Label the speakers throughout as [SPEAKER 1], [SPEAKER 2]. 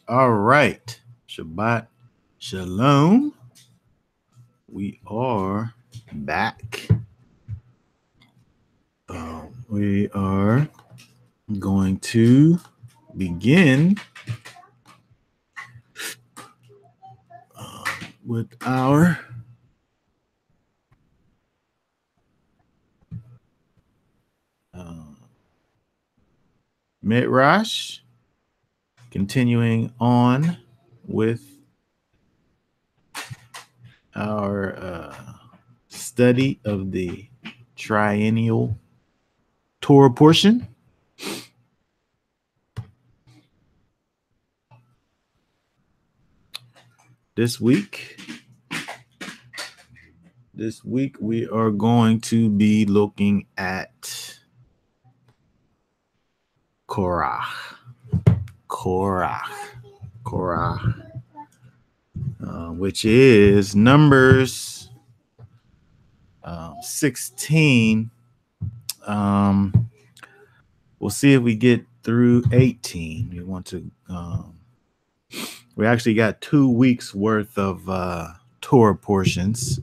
[SPEAKER 1] All right. Shabbat Shalom. We are back. We are going to begin with our Midrash, continuing on with our study of the triennial Torah portion. This week we are going to be looking at Korach, which is Numbers 16. We'll see if we get through 18. We want to. We actually got 2 weeks worth of Torah portions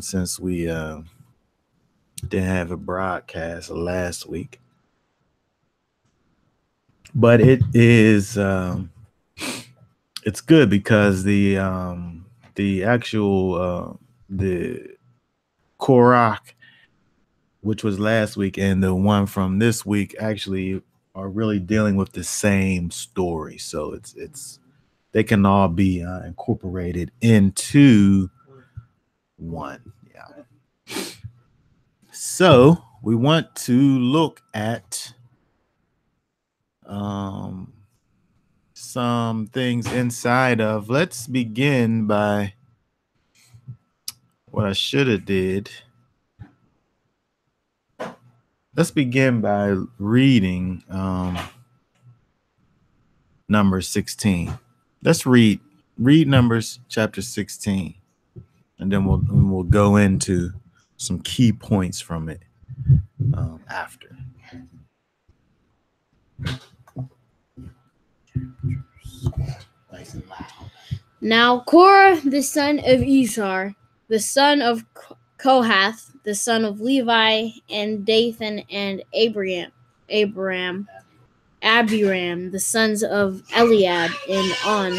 [SPEAKER 1] since we didn't have a broadcast last week. But it is it's good because the actual the Korach, which was last week, and the one from this week actually are really dealing with the same story. So it's they can all be incorporated into one. Yeah. So we want to look at some things inside of. Let's begin by what I should have did. Let's begin by reading Numbers 16. Let's read Numbers chapter 16, and then we'll go into some key points from it after.
[SPEAKER 2] Now Korah, the son of Izhar, the son of Kohath, the son of Levi, and Dathan and Abiram, the sons of Eliab, and On,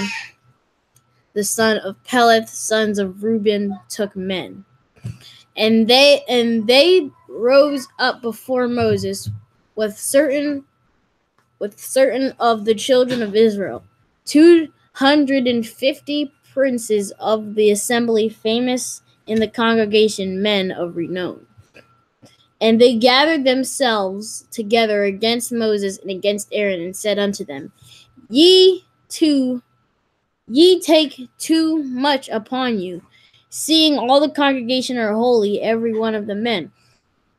[SPEAKER 2] the son of Peleth, sons of Reuben, took men. And they rose up before Moses with certain of the children of Israel, 250 princes of the assembly, famous in the congregation, men of renown. And they gathered themselves together against Moses and against Aaron, and said unto them, Ye take too much upon you, seeing all the congregation are holy, every one of the men,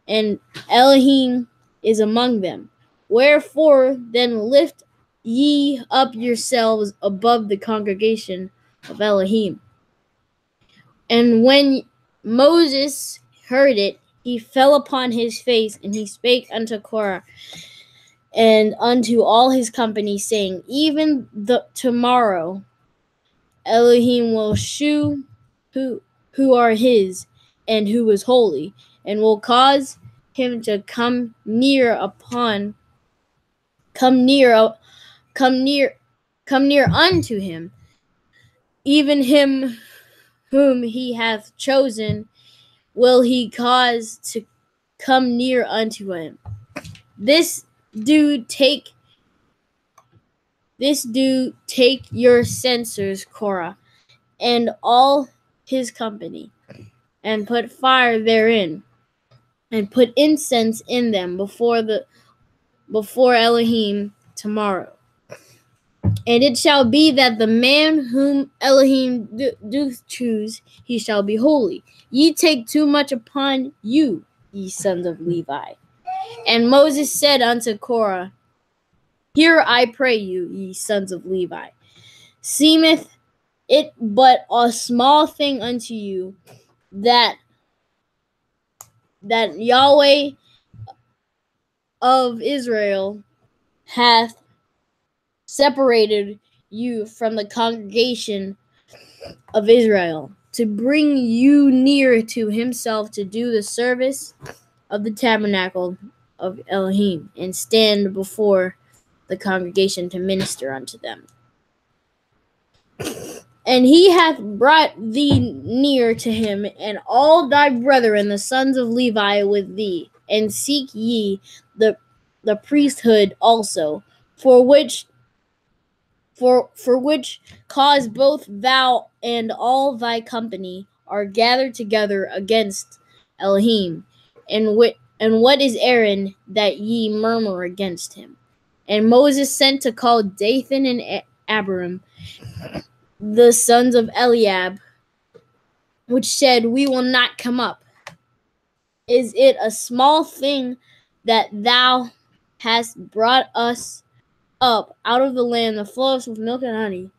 [SPEAKER 2] and Elohim is among them. Wherefore then lift ye up yourselves above the congregation of Elohim. And when Moses heard it, he fell upon his face, and he spake unto Korah and unto all his company, saying, Even tomorrow Elohim will shew who are his, and who is holy, and will cause him to come near unto him, even him whom he hath chosen will he cause to come near unto him. This do take your censers, Korah, and all his company, and put fire therein, and put incense in them before Elohim tomorrow. And it shall be that the man whom Elohim doth choose, he shall be holy. Ye take too much upon you, ye sons of Levi. And Moses said unto Korah, Hear, I pray you, ye sons of Levi. Seemeth it but a small thing unto you that Yahweh of Israel hath separated you from the congregation of Israel, to bring you near to himself, to do the service of the tabernacle of Elohim, and stand before the congregation to minister unto them. And he hath brought thee near to him, and all thy brethren, the sons of Levi, with thee, and seek ye the priesthood also, for which cause both thou and all thy company are gathered together against Elohim. And what is Aaron, that ye murmur against him? And Moses sent to call Dathan and Abiram, the sons of Eliab, which said, We will not come up. Is it a small thing that thou hast brought us up out of the land that flows with milk and honey,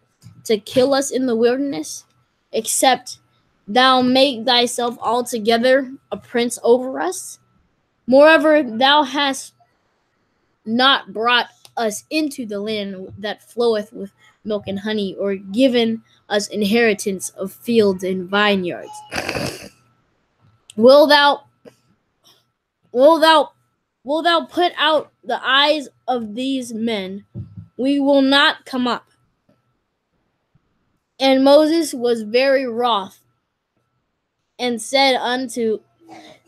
[SPEAKER 2] to kill us in the wilderness? Except thou make thyself altogether a prince over us? Moreover, thou hast not brought us into the land that floweth with milk and honey, or given us inheritance of fields and vineyards. Will thou put out the eyes of these men? We will not come up. And Moses was very wroth, and said unto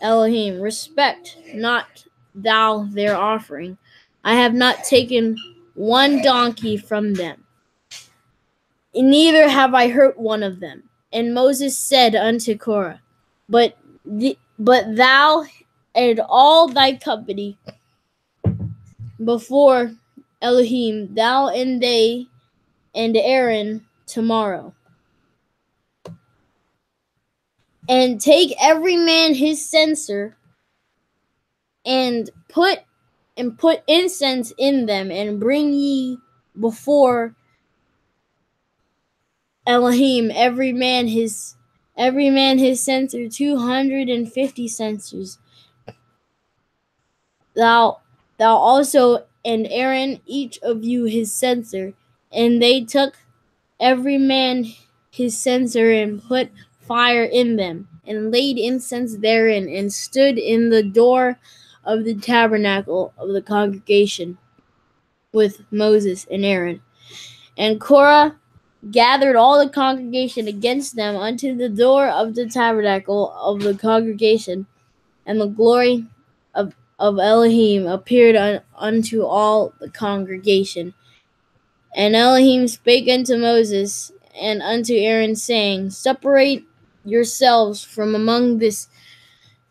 [SPEAKER 2] Elohim, Respect not thou their offering. I have not taken one donkey from them, neither have I hurt one of them. And Moses said unto Korah, But thou and all thy company before Elohim, thou and they and Aaron tomorrow. And take every man his censer, and put incense in them, and bring ye before Elohim every man his censer, 250 censers. Thou also and Aaron, each of you his censer. And they took every man his censer, and put fire in them, and laid incense therein, and stood in the door of the tabernacle of the congregation with Moses and Aaron. And Korah gathered all the congregation against them unto the door of the tabernacle of the congregation, and the glory of Elohim appeared unto all the congregation. And Elohim spake unto Moses and unto Aaron, saying, Separate yourselves from among this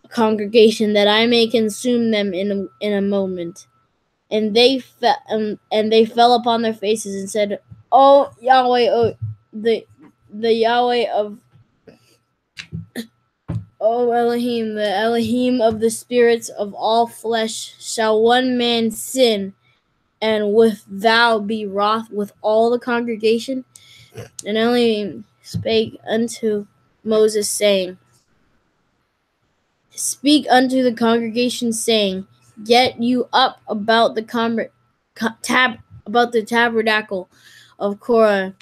[SPEAKER 2] congregation, that I may consume them in a moment. And they fell upon their faces, and said, O Yahweh, the Yahweh of O Elohim, the Elohim of the spirits of all flesh, shall one man sin, and wilt thou be wroth with all the congregation? And Elohim spake unto Moses, saying, Speak unto the congregation, saying, Get you up about the tabernacle of Korah,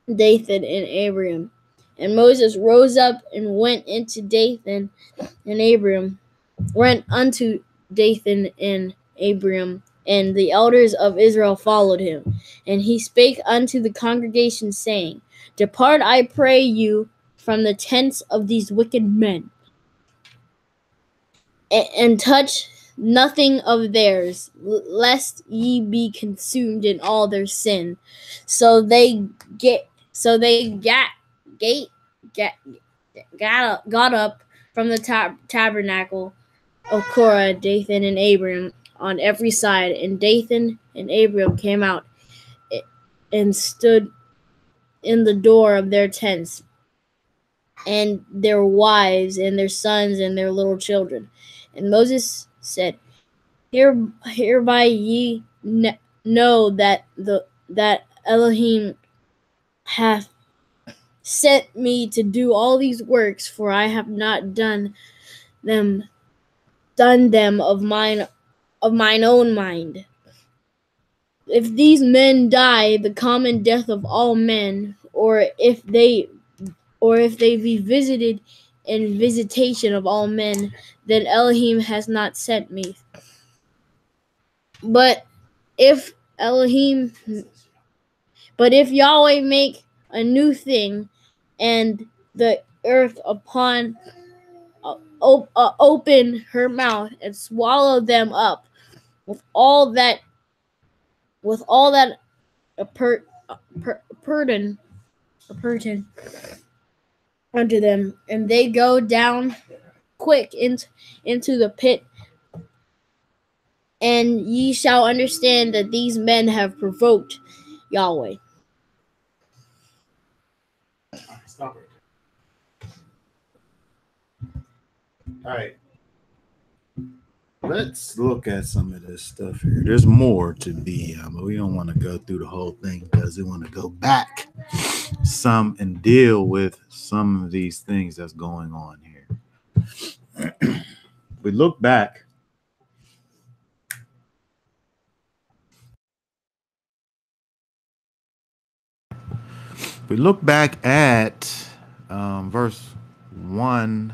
[SPEAKER 2] Dathan, and Abiram. And Moses rose up and went unto Dathan and Abiram, and the elders of Israel followed him. And he spake unto the congregation, saying, Depart, I pray you, from the tents of these wicked men, and touch nothing of theirs, lest ye be consumed in all their sin. So they got up from the tabernacle of Korah, Dathan, and Abiram on every side. And Dathan and Abiram came out and stood in the door of their tents, and their wives and their sons and their little children. And Moses said, Hereby ye know that Elohim hath sent me to do all these works, for I have not done them of mine own mind, if these men die the common death of all men, or if they be visited in visitation of all men, then Elohim has not sent me. But if Yahweh make a new thing, and the earth upon open her mouth and swallow them up with all that pertain unto them, and they go down quick into the pit, and ye shall understand that these men have provoked Yahweh.
[SPEAKER 1] Stop it. All right. Let's look at some of this stuff here. There's more to be, but we don't want to go through the whole thing because we want to go back some and deal with some of these things that's going on here. We look back. We look back at verse 1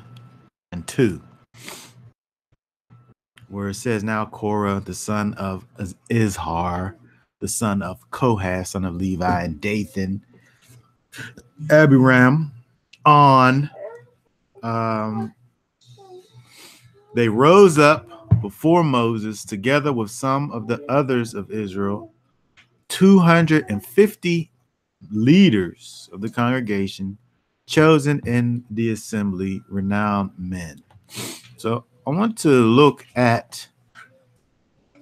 [SPEAKER 1] and 2, where it says, now Korah, the son of Izhar, the son of Kohath, son of Levi, and Dathan, Abiram, on, they rose up before Moses together with some of the others of Israel, 250 leaders of the congregation, chosen in the assembly, renowned men. So I want to look at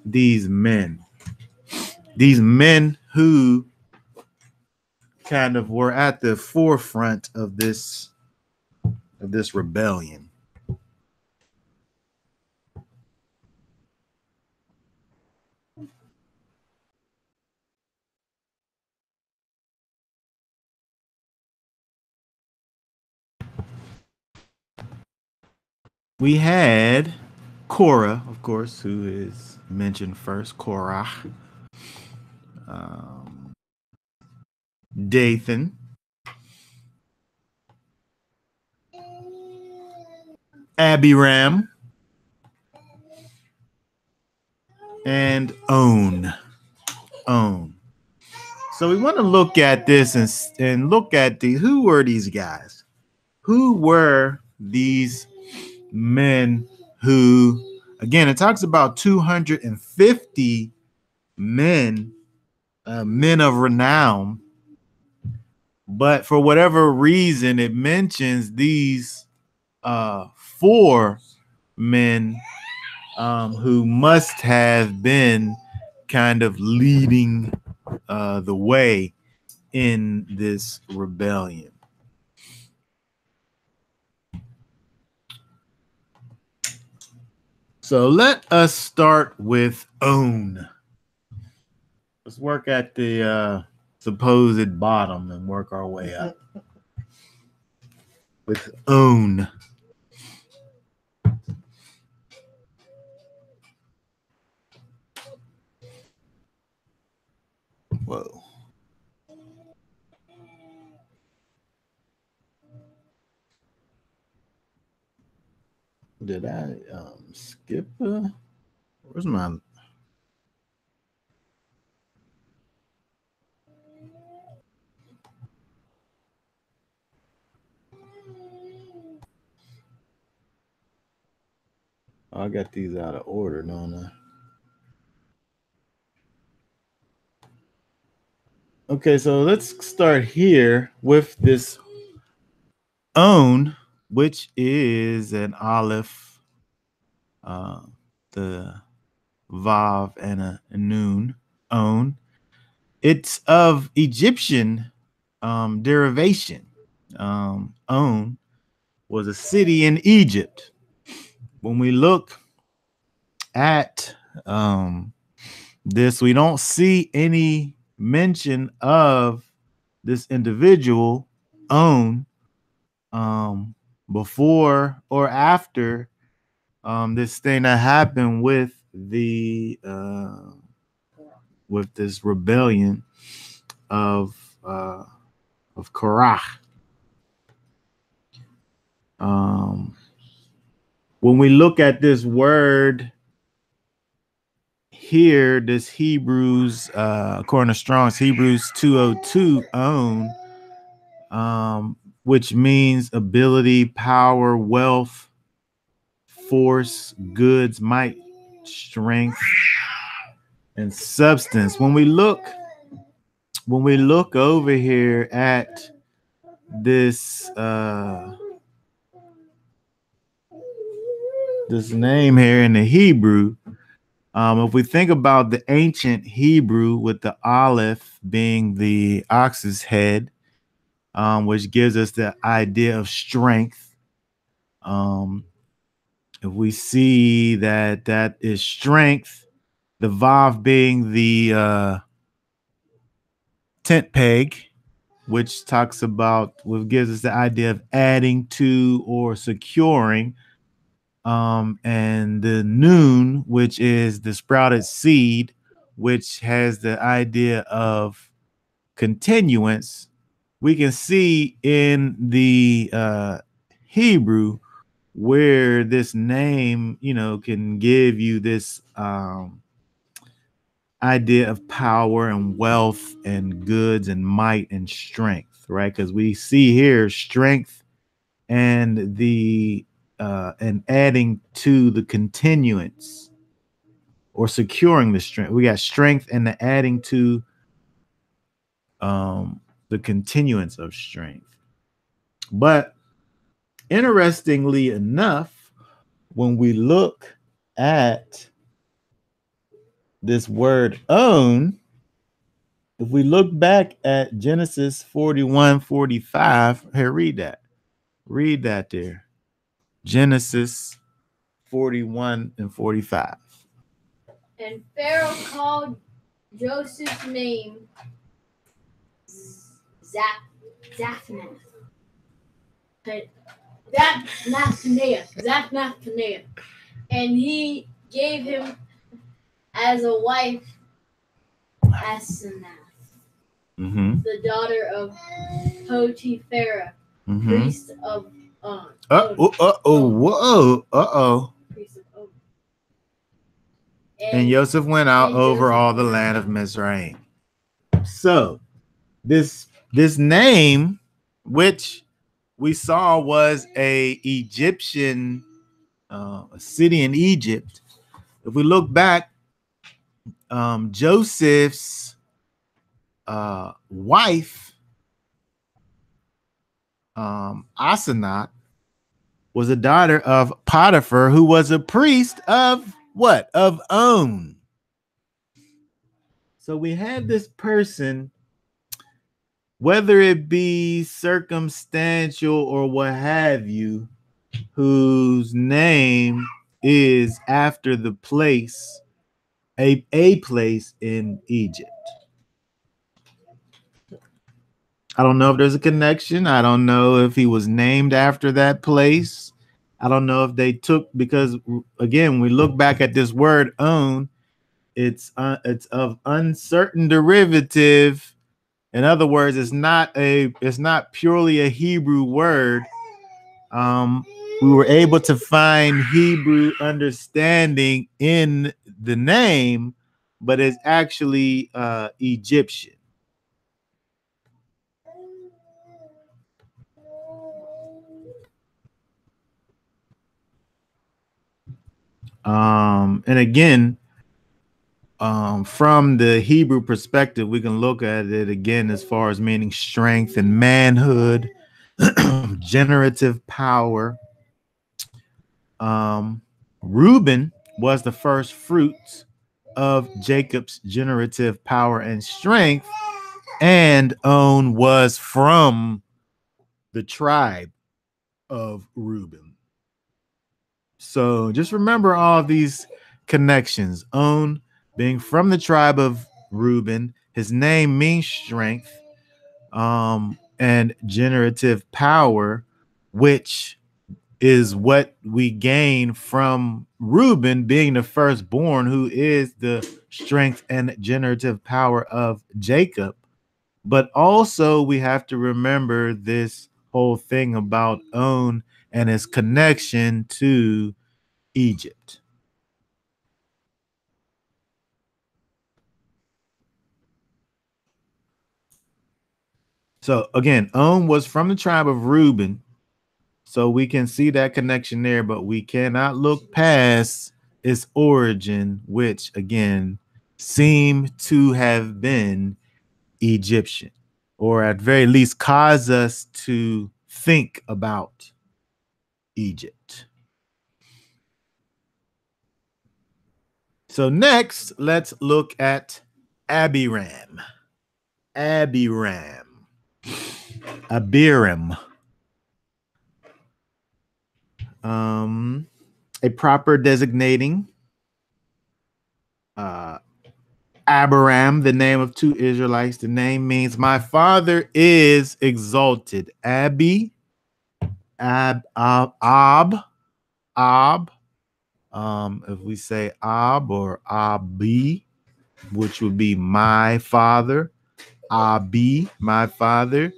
[SPEAKER 1] these men who kind of were at the forefront of this rebellion. We had Korah, of course, who is mentioned first, Korach, Dathan, Abiram, and On. So we want to look at this and look at who were these guys? Who were these men who, again, it talks about 250 men, men of renown, but for whatever reason, it mentions these 4 men who must have been kind of leading the way in this rebellion. So let us start with On. Let's work at the supposed bottom and work our way up with On. Whoa. Did I skip? Where's my? I got these out of order, don't I? Okay, so let's start here with this On, which is an aleph, the vav, and a noon. On. It's of Egyptian derivation. On was a city in Egypt. When we look at this, we don't see any mention of this individual On before or after this thing that happened with the with this rebellion of Korach. When we look at this word here, this Hebrews, according to Strong's Hebrews 2:02, own, which means ability, power, wealth, force, goods, might, strength, and substance. When we look over here at this this name here in the Hebrew, if we think about the ancient Hebrew with the aleph being the ox's head, which gives us the idea of strength. If we see that is strength, the vav being the tent peg, which talks about, what gives us the idea of adding to or securing. And the noon, which is the sprouted seed, which has the idea of continuance. We can see in the Hebrew where this name, can give you this idea of power and wealth and goods and might and strength, right? Because we see here strength and the and adding to the continuance or securing the strength. We got strength and the adding to the continuance of strength. But interestingly enough, when we look at this word own, if we look back at Genesis 41:45, here, read that there. Genesis 41:45.
[SPEAKER 2] And Pharaoh called Joseph's name Zaphnath. Zaphnath. And he gave him as a wife Asenath, the daughter of Potipharah, priest of
[SPEAKER 1] And Joseph went out over all the land of Mizraim. So this name, which we saw was a Egyptian, a city in Egypt. If we look back, Joseph's wife, Asenath, was a daughter of Potiphar, who was a priest of what? Of On. So we had this person, whether it be circumstantial or what have you, whose name is after the place, a place in Egypt. I don't know if there's a connection. I don't know if he was named after that place. I don't know if they took, because again, we look back at this word own, it's of uncertain derivative. In other words, it's not purely a Hebrew word. We were able to find Hebrew understanding in the name, but it's actually Egyptian. And again, from the Hebrew perspective, we can look at it again as far as meaning strength and manhood, generative power. Reuben was the first fruits of Jacob's generative power and strength, and On was from the tribe of Reuben. So just remember all of these connections. On being from the tribe of Reuben, his name means strength, and generative power, which is what we gain from Reuben being the firstborn, who is the strength and generative power of Jacob. But also we have to remember this whole thing about On and his connection to Egypt. So again, On was from the tribe of Reuben. So we can see that connection there, but we cannot look past its origin, which again seem to have been Egyptian, or at very least cause us to think about Egypt. So next, let's look at Abiram. Abiram. A proper designating Abiram, the name of two Israelites. The name means my father is exalted. Abi, Ab. If we say Ab or Abi, which would be my father, Abi, my father,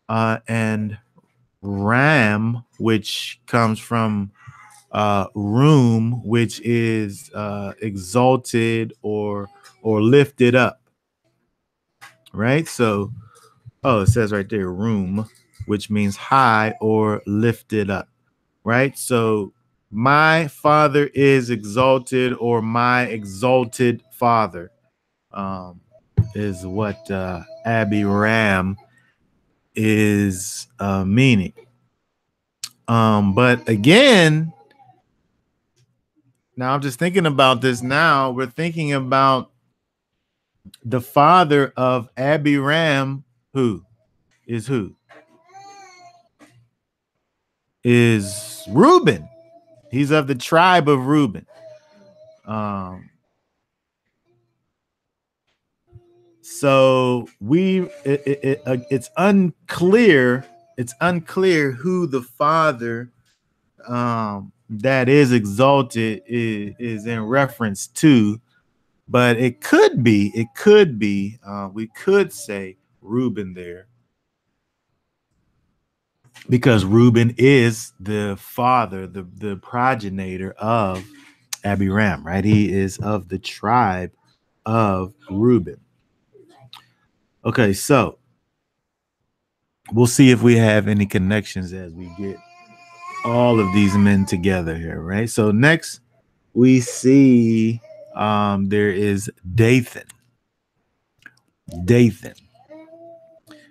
[SPEAKER 1] and Ram, which comes from room, which is exalted or lifted up, right? So, it says right there, room, which means high or lifted up, right? So, my father is exalted, or my exalted father, is what Abiram is meaning. But again, now I'm just thinking about this now. We're thinking about the father of Abiram, who? Is Reuben. He's of the tribe of Reuben. So it's unclear. It's unclear who the father that is exalted is in reference to, but it could be. We could say Reuben there, because Reuben is the father, the progenitor of Abiram, right? He is of the tribe of Reuben. Okay, so we'll see if we have any connections as we get all of these men together here, right? So next we see there is Dathan.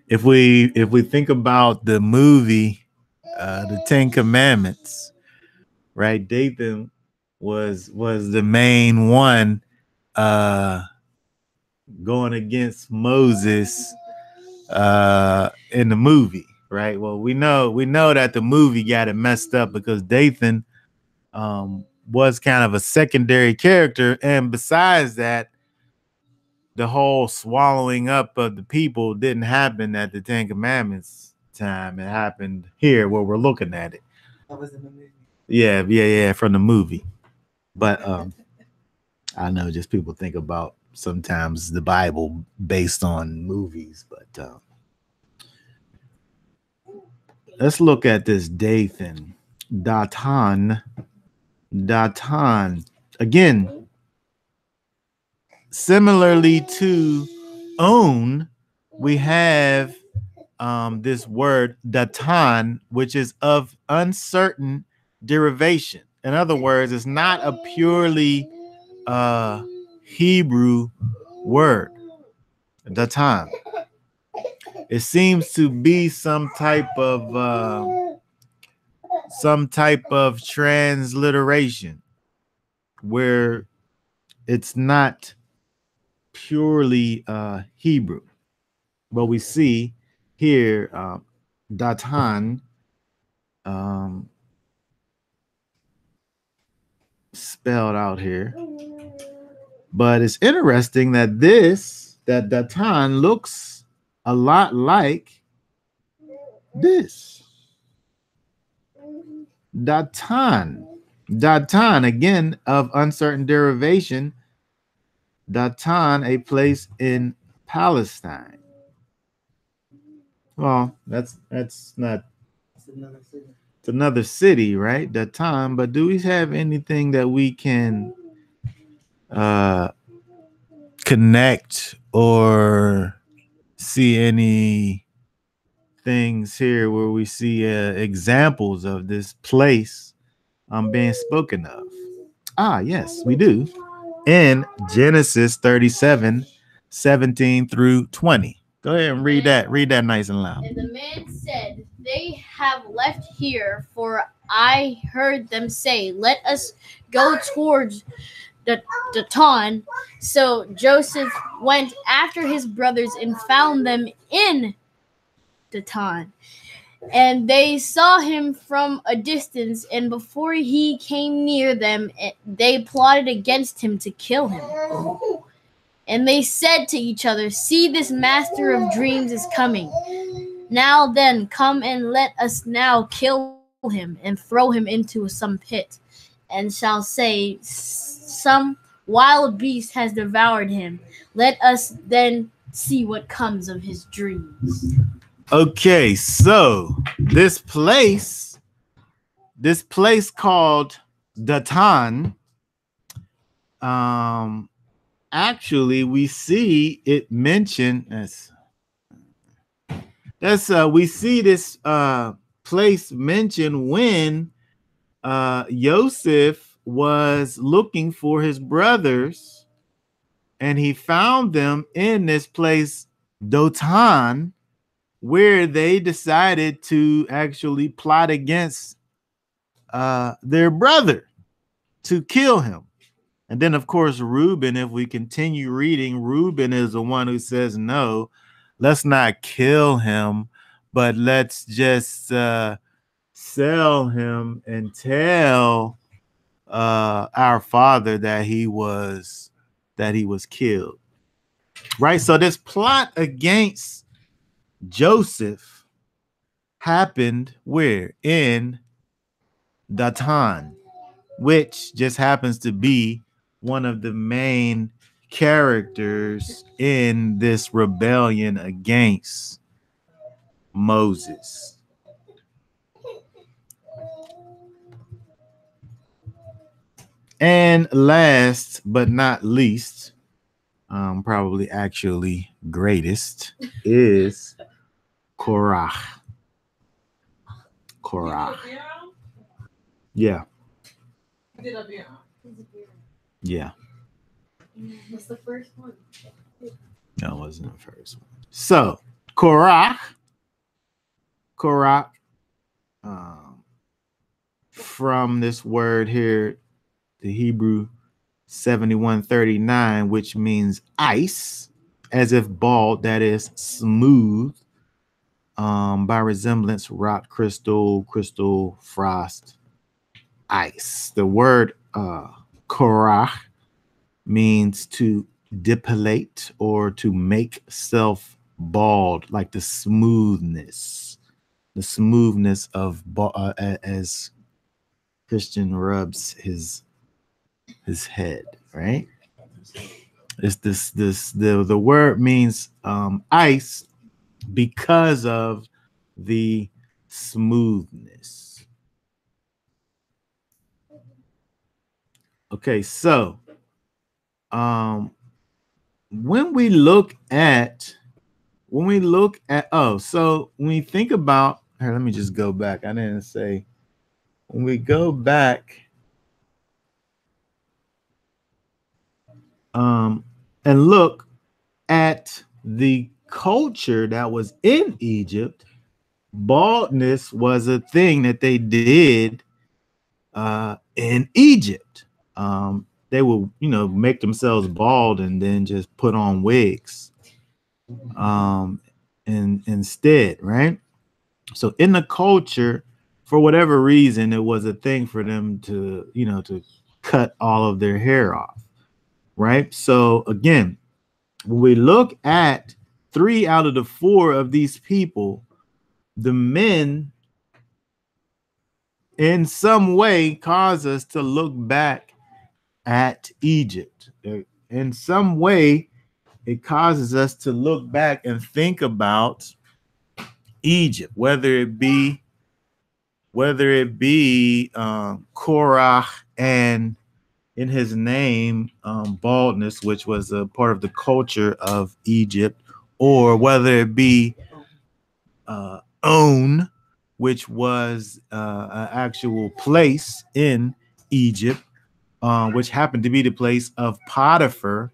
[SPEAKER 1] If we think about the movie, the Ten Commandments, right? Dathan was the main one going against Moses in the movie, right? Well, we know that the movie got it messed up because Dathan was kind of a secondary character, and besides that, the whole swallowing up of the people didn't happen at the Ten Commandments time. It happened here where we're looking at it. That was in the movie. Yeah, from the movie. But I know just people think about sometimes the Bible based on movies, but let's look at this Dathan. Datan. Again, similarly to own, we have this word Datan, which is of uncertain derivation. In other words, it's not a purely Hebrew word. Datan. It seems to be some type of transliteration where it's not purely Hebrew. But we see here Datan spelled out here. But it's interesting that Datan looks a lot like this. Datan. Datan, again, of uncertain derivation. Datan, a place in Palestine. Well, that's not. It's another city, right? Datan. But do we have anything that we can uh connect or see any things here where we see examples of this place being spoken of? Ah, yes, we do. In Genesis 37, 17 through 20. Go ahead and read that. Read that nice and loud.
[SPEAKER 2] And the man said, "They have left here, for I heard them say, 'Let us go towards Datan.' So Joseph went after his brothers and found them in Datan. And they saw him from a distance, and before he came near them, they plotted against him to kill him. And they said to each other, 'See, this master of dreams is coming. Now then, come and let us now kill him and throw him into some pit, and shall say, Some wild beast has devoured him. Let us then see what comes of his dreams.'"
[SPEAKER 1] Okay, so this place called Datan, actually we see it mentioned we see this place mentioned when Joseph was looking for his brothers, and he found them in this place Datan, where they decided to actually plot against their brother to kill him. And then, of course, Reuben, if we continue reading, Reuben is the one who says, no, let's not kill him, but let's just sell him and tell our father that he was killed. Right? So this plot against Joseph happened where? In Datan, which just happens to be one of the main characters in this rebellion against Moses. And last but not least, probably actually greatest, is Korach. Korach. Yeah. Yeah.
[SPEAKER 2] What's the first one?
[SPEAKER 1] No, it wasn't the first one. So Korach, from this word here, the Hebrew 7139, which means ice, as if bald, that is smooth, by resemblance, rock, crystal, frost, ice. The word Korach means to depilate or to make self bald, like the smoothness of as Christian rubs his head, right? It's the word means ice because of the smoothness. Okay, so when we look at so when we think about here, let me just go back. I didn't say when we go back and look at the culture that was in Egypt, baldness was a thing that they did in Egypt. They would, make themselves bald and then just put on wigs and instead, right? So in the culture, for whatever reason, it was a thing for them to, to cut all of their hair off, right? So again, when we look at 3 out of the 4 of these people, the men in some way cause us to look back at Egypt. In some way, it causes us to look back and think about Egypt, whether it be Korach and in his name baldness, which was a part of the culture of Egypt, or whether it be On, which was an actual place in Egypt, which happened to be the place of Potiphar.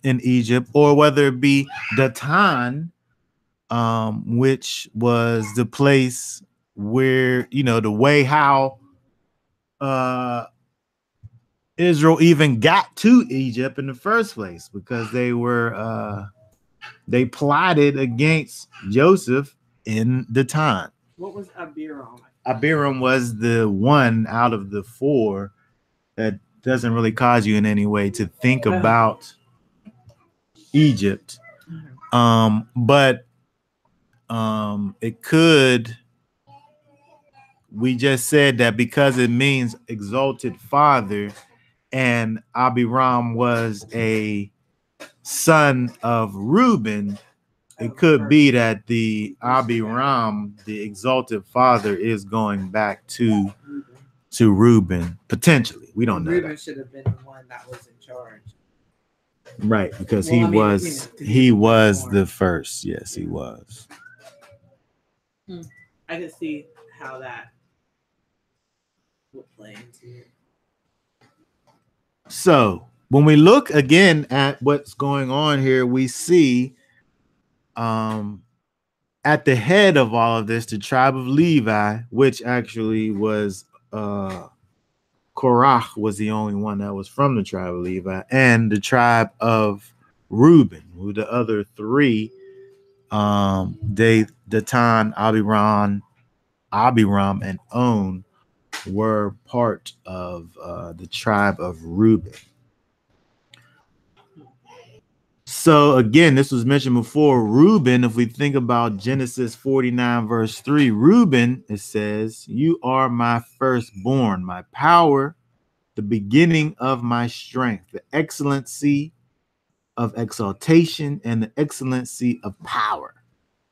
[SPEAKER 1] In Egypt, or whether it be Datan, which was the place where, you know, the way how Israel even got to Egypt in the first place, because they plotted against Joseph in Datan.
[SPEAKER 3] What was Abiram?
[SPEAKER 1] Abiram was the one out of the four that doesn't really cause you in any way to think about Egypt. But it could, we just said that because it means exalted father, and Abiram was a son of Reuben, it could be that the Abiram, the exalted father, is going back to Reuben, potentially. We don't know.
[SPEAKER 3] Reuben should have been the one that was in charge.
[SPEAKER 1] Right, because he was the first. Yes, he was.
[SPEAKER 3] I can see how that would play into it.
[SPEAKER 1] So when we look again at what's going on here, we see at the head of all of this, the tribe of Levi, which actually was Korach was the only one that was from the tribe of Levi, and the tribe of Reuben, who the other three, Datan, Abiram, and On, were part of the tribe of Reuben. So again, this was mentioned before. Reuben, if we think about Genesis 49 verse 3, Reuben, it says, "You are my firstborn, my power, the beginning of my strength, the excellency of exaltation, and the excellency of power."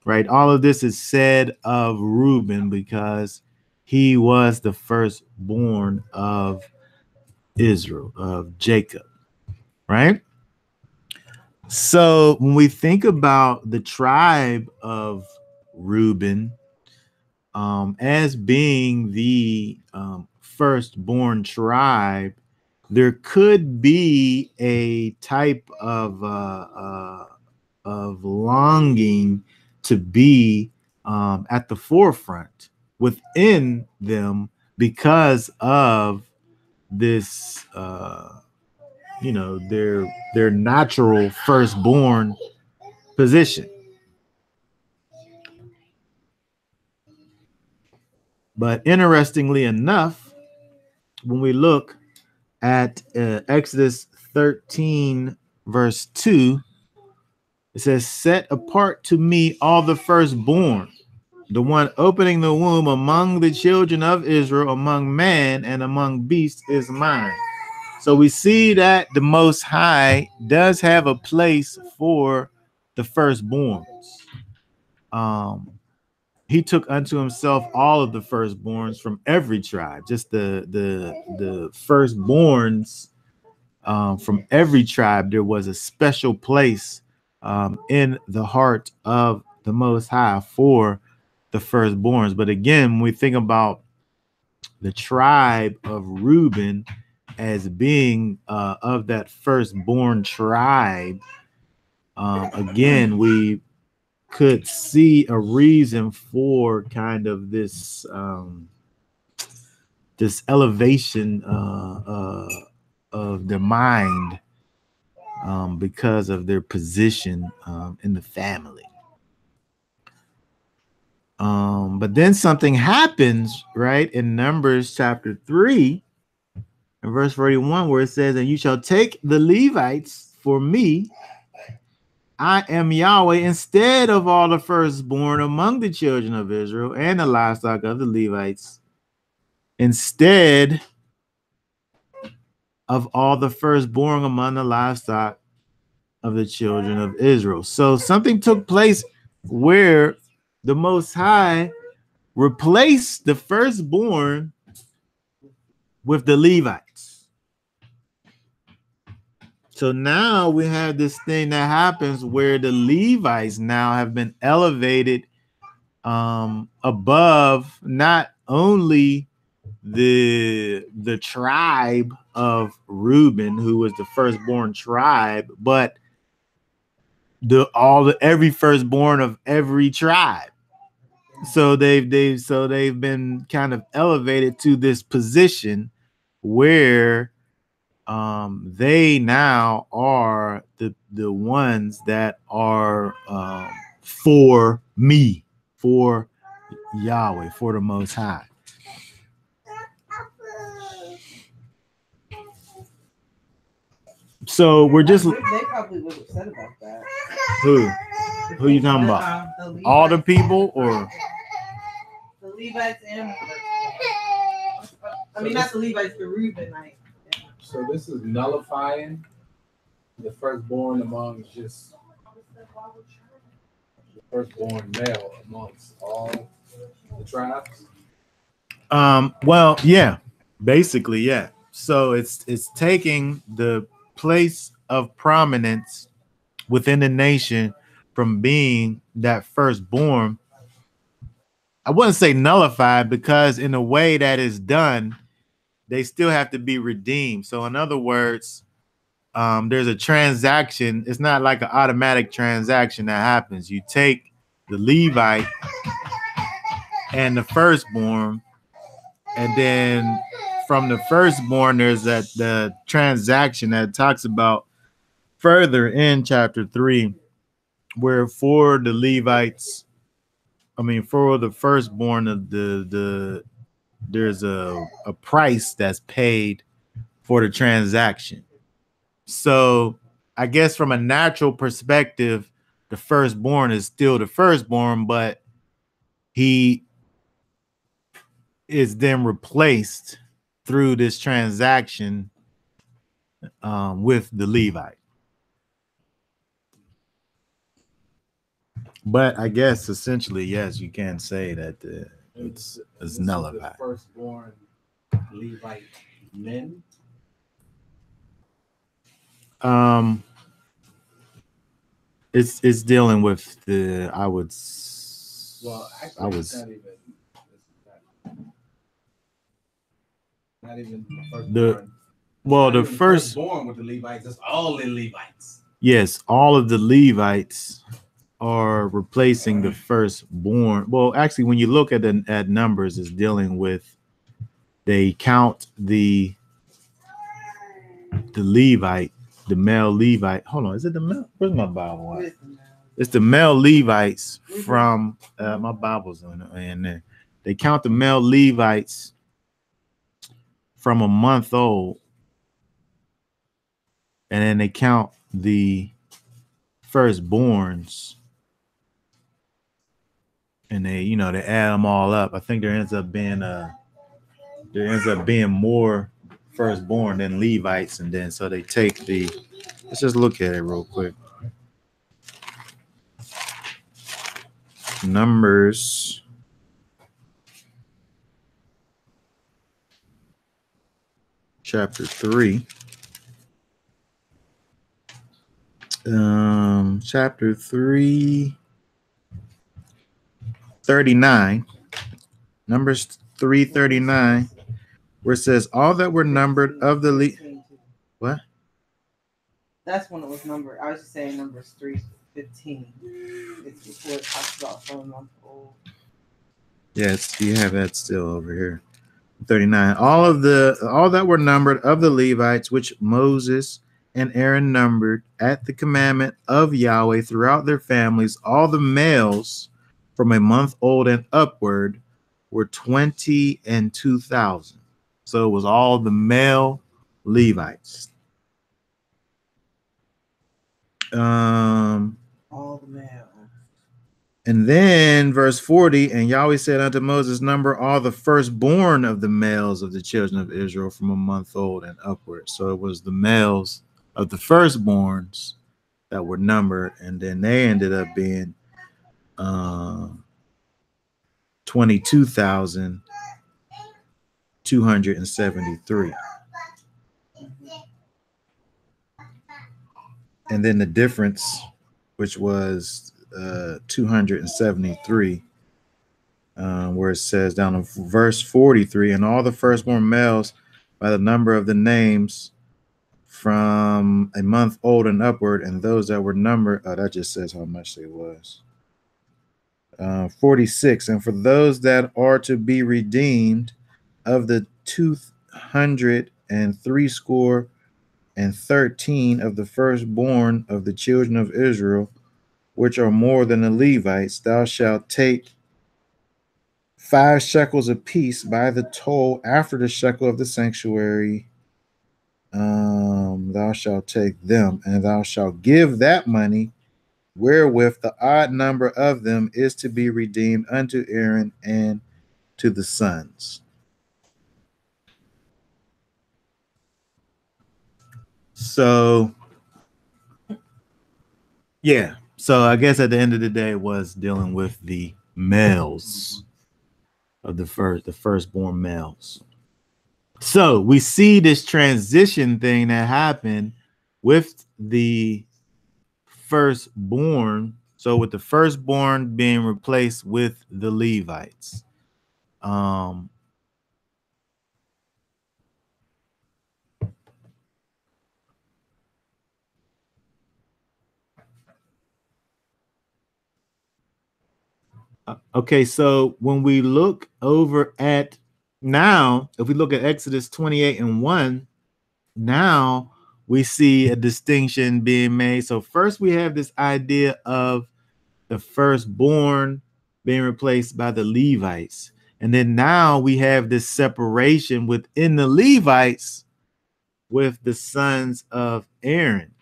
[SPEAKER 1] Right? All of this is said of Reuben because he was the firstborn of Israel, of Jacob. Right? So when we think about the tribe of Reuben as being the firstborn tribe, there could be a type of longing to be at the forefront within them because of this their natural firstborn position. But interestingly enough, when we look at Exodus 13 verse 2, it says, "Set apart to me all the firstborn, the one opening the womb among the children of Israel, among man and among beasts is mine." So we see that the Most High does have a place for the firstborns. He took unto himself all of the firstborns from every tribe, just the firstborns from every tribe. There was a special place in the heart of the Most High for the firstborns. But again, when we think about the tribe of Reuben as being of that firstborn tribe, again, we could see a reason for kind of this this elevation of their mind because of their position in the family. But then something happens, right, in Numbers chapter 3 and verse 41, where it says, "And you shall take the Levites for me I am Yahweh instead of all the firstborn among the children of Israel and the livestock of the Levites, instead of all the firstborn among the livestock of the children of Israel. So something took place where the Most High replaced the firstborn with the Levites. So now we have this thing that happens where the Levites now have been elevated above not only the tribe of Reuben, who was the firstborn tribe, but every firstborn of every tribe. So they've been kind of elevated to this position where they now are the ones that are for me, for Yahweh, for the Most High. So we're just.
[SPEAKER 3] They probably would have said about that.
[SPEAKER 1] Who you talking about? All the people, or
[SPEAKER 3] the Levites and I mean not the Levites, the Reubenites.
[SPEAKER 4] So this is nullifying the firstborn among just the firstborn male amongst all the tribes.
[SPEAKER 1] Well, yeah, basically, yeah. So it's taking the place of prominence within the nation from being that firstborn. I wouldn't say nullified, because in a way that is done, they still have to be redeemed. So in other words, there's a transaction. It's not like an automatic transaction that happens. You take the Levite and the firstborn, and then from the firstborn, there's the transaction that talks about further in chapter 3, where for the Levites, for the firstborn of there's a price that's paid for the transaction. So I guess from a natural perspective, the firstborn is still the firstborn, but he is then replaced through this transaction with the Levite. But I guess essentially, yes, you can say that it's nullified.
[SPEAKER 4] The firstborn Levite men.
[SPEAKER 1] It's dealing with the
[SPEAKER 4] not even the firstborn with the Levites. It's all the Levites.
[SPEAKER 1] Yes, all of the Levites are replacing the firstborn. Well, actually, when you look at numbers, it's dealing with, they count the Levite, the male Levite. Hold on, is it the male? Where's my Bible at? It's the male Levites from my Bible's in there. They count the male Levites from a month old, and then they count the firstborns, and they add them all up. I think there ends up being more firstborn than Levites, and then so they take let's just look at it real quick. Numbers chapter 3. Chapter 3, 39. Numbers 3:39, where it says, all that were numbered of the what?
[SPEAKER 3] That's when it was numbered. I was just saying Numbers 3:15. It's before it talks about 4 months old.
[SPEAKER 1] Yes, you have that still over here. 39. All that were numbered of the Levites, which Moses and Aaron numbered at the commandment of Yahweh throughout their families, all the males from a month old and upward were 22,000. So it was all the male Levites.
[SPEAKER 3] male.
[SPEAKER 1] And then verse 40, and Yahweh said unto Moses, number all the firstborn of the males of the children of Israel from a month old and upward. So it was the males of the firstborns that were numbered, and then they ended up being 22,273. And then the difference, which was 273, where it says down in verse 43, and all the firstborn males by the number of the names from a month old and upward, and those that were numbered, that just says how much they was. 46, and for those that are to be redeemed of the 213 of the firstborn of the children of Israel, which are more than the Levites, thou shalt take 5 shekels apiece by the toll after the shekel of the sanctuary. Thou shalt take them, and thou shalt give that money wherewith the odd number of them is to be redeemed unto Aaron and to the sons. So, yeah. So I guess at the end of the day, it was dealing with the males of the firstborn males. So we see this transition thing that happened with the firstborn. So with the firstborn being replaced with the Levites. Okay, so when we look over at now, if we look at Exodus 28 and 1, now we see a distinction being made. So first we have this idea of the firstborn being replaced by the Levites. And then now we have this separation within the Levites with the sons of Aaron.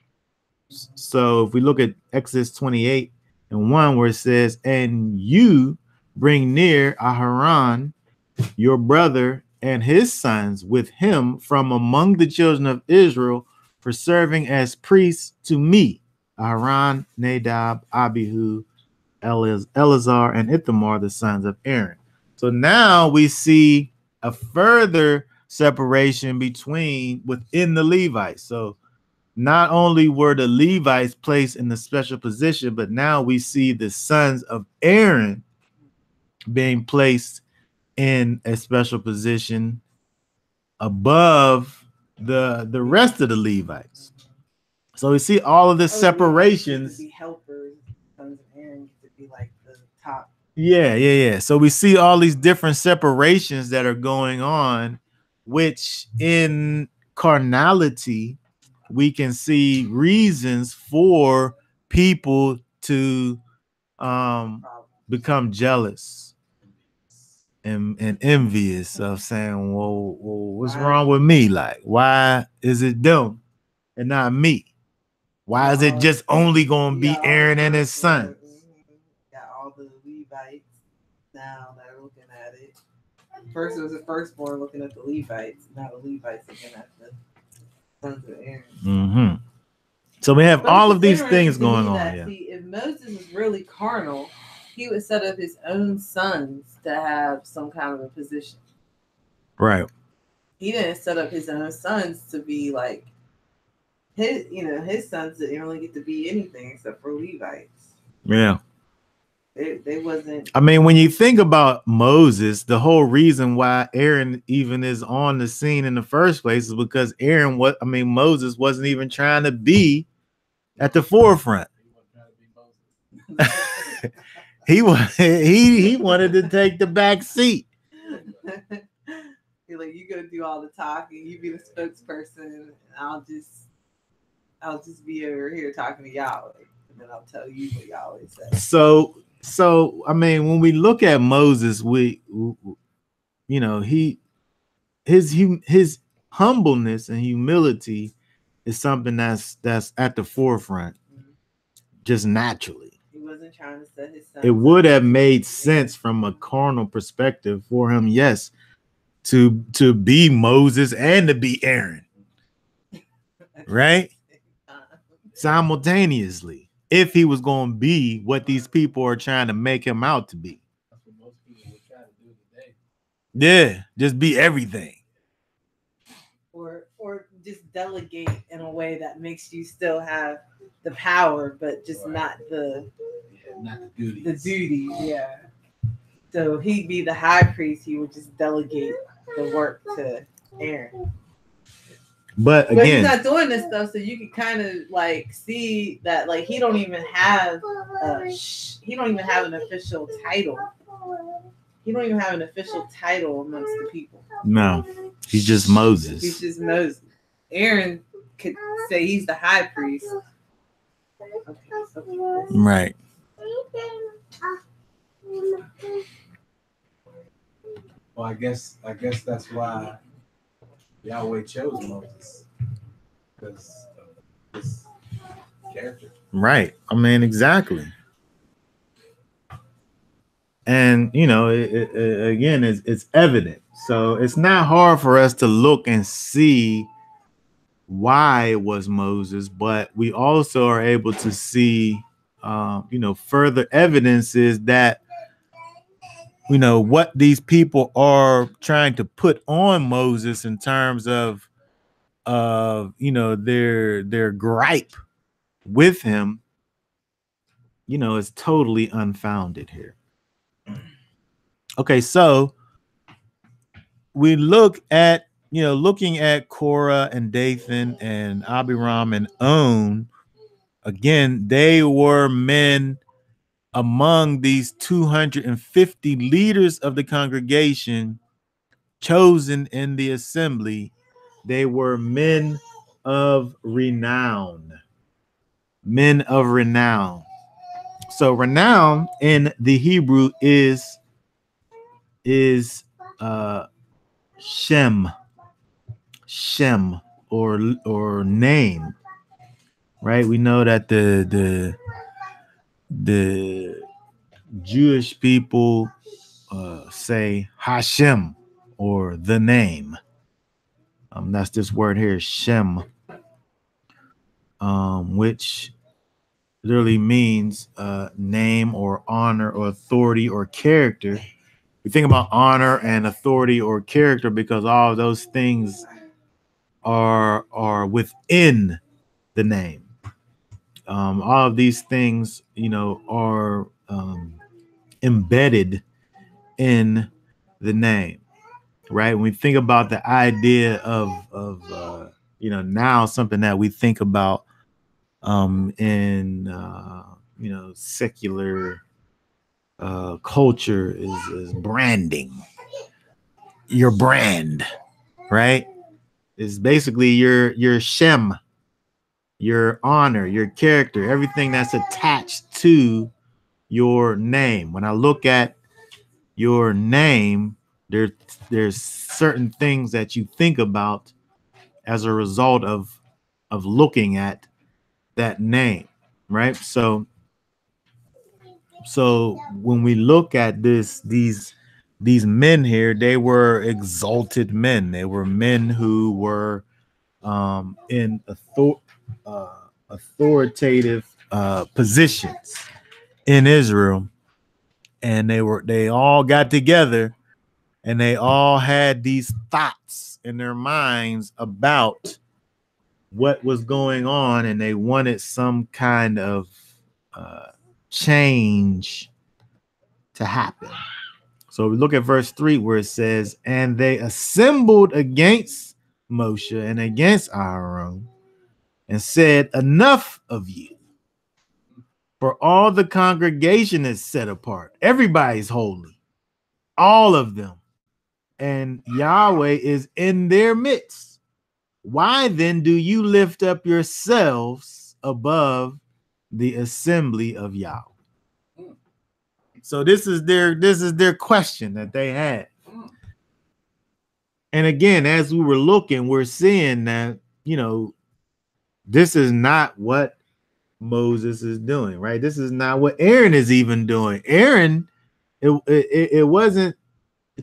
[SPEAKER 1] So if we look at Exodus 28 and 1, where it says, and you bring near Aharon, your brother, and his sons with him from among the children of Israel for serving as priests to me, Aharon, Nadab, Abihu, Eleazar, and Ithamar, the sons of Aaron. So now we see a further separation within the Levites. So not only were the Levites placed in the special position, but now we see the sons of Aaron being placed in a special position above the rest of the Levites. So we see all of the separations.
[SPEAKER 3] The helpers, sons of Aaron, to be like the top.
[SPEAKER 1] Yeah. So we see all these different separations that are going on, which in carnality, we can see reasons for people to become jealous and envious of saying, well, what's wrong with me? Like, why is it them and not me? Why is it just only going to be Aaron and his son?
[SPEAKER 3] Got all the Levites now that are looking at it. First, it was the firstborn looking at the Levites. Now the Levites looking at the sons of Aaron.
[SPEAKER 1] Mm-hmm. So we have all of these things going on. Yeah.
[SPEAKER 3] See, if Moses was really carnal, he would set up his own sons to have some kind of a position.
[SPEAKER 1] Right.
[SPEAKER 3] He didn't set up his own sons to be like his sons didn't really get to be anything except for Levites.
[SPEAKER 1] Yeah.
[SPEAKER 3] They wasn't.
[SPEAKER 1] I mean, when you think about Moses, the whole reason why Aaron even is on the scene in the first place is because Moses wasn't even trying to be at the forefront. he wanted to take the back seat.
[SPEAKER 3] You're like, you're gonna do all the talking, you be the spokesperson, and I'll just be over here talking to Yahweh, and then I'll tell you what Yahweh says.
[SPEAKER 1] So I mean, when we look at Moses, his humbleness and humility is something that's at the forefront, just naturally.
[SPEAKER 3] He wasn't trying to set his son.
[SPEAKER 1] It would have made sense from a carnal perspective for him, yes, to be Moses and to be Aaron, right? Simultaneously, if he was going to be what these people are trying to make him out to be.
[SPEAKER 4] That's what most people would try to do today.
[SPEAKER 1] Yeah, just be everything.
[SPEAKER 3] Or just delegate in a way that makes you still have the power, but just not the
[SPEAKER 4] duties.
[SPEAKER 3] The duties, yeah. So he'd be the high priest. He would just delegate the work to Aaron.
[SPEAKER 1] But
[SPEAKER 3] he's
[SPEAKER 1] again,
[SPEAKER 3] not doing this stuff, so you can kind of like see that like he don't even have an official title. He don't even have an official title amongst the people.
[SPEAKER 1] No, he's just Moses.
[SPEAKER 3] He's just Moses. Aaron could say he's the high priest. Okay.
[SPEAKER 1] Right.
[SPEAKER 4] Well, I guess that's why Yahweh chose Moses, because of his character.
[SPEAKER 1] Right. I mean, exactly. And you know, again, it's evident. So it's not hard for us to look and see why it was Moses, but we also are able to see, further evidences that, what these people are trying to put on Moses in terms of, their gripe with him, is totally unfounded here. Okay, so we look at, looking at Korah and Dathan and Abiram and On. Again, they were men among these 250 leaders of the congregation chosen in the assembly. They were men of renown. Men of renown. So renown in the Hebrew is Shem or name, right? We know that the Jewish people say Hashem or the name. That's this word here, Shem, which literally means name or honor or authority or character. We think about honor and authority or character because all of those things are within the name. All of these things, are embedded in the name, right? When we think about the idea of now something that we think about in secular culture is branding. Your brand, right? Is basically your Shem, your honor, your character, everything that's attached to your name. When I look at your name, there's certain things that you think about as a result of looking at that name, right? So when we look at these men here, they were exalted men. They were men who were in authoritative positions in Israel, and they all got together and they all had these thoughts in their minds about what was going on, and they wanted some kind of change to happen. So we look at verse 3 where it says, and they assembled against Moshe and against Aaron and said, enough of you, for all the congregation is set apart. Everybody's holy, all of them, and Yahweh is in their midst. Why then do you lift up yourselves above the assembly of Yahweh? So this is their question that they had. And again, as we were looking, we're seeing that, this is not what Moses is doing, right? This is not what Aaron is even doing. Aaron, it wasn't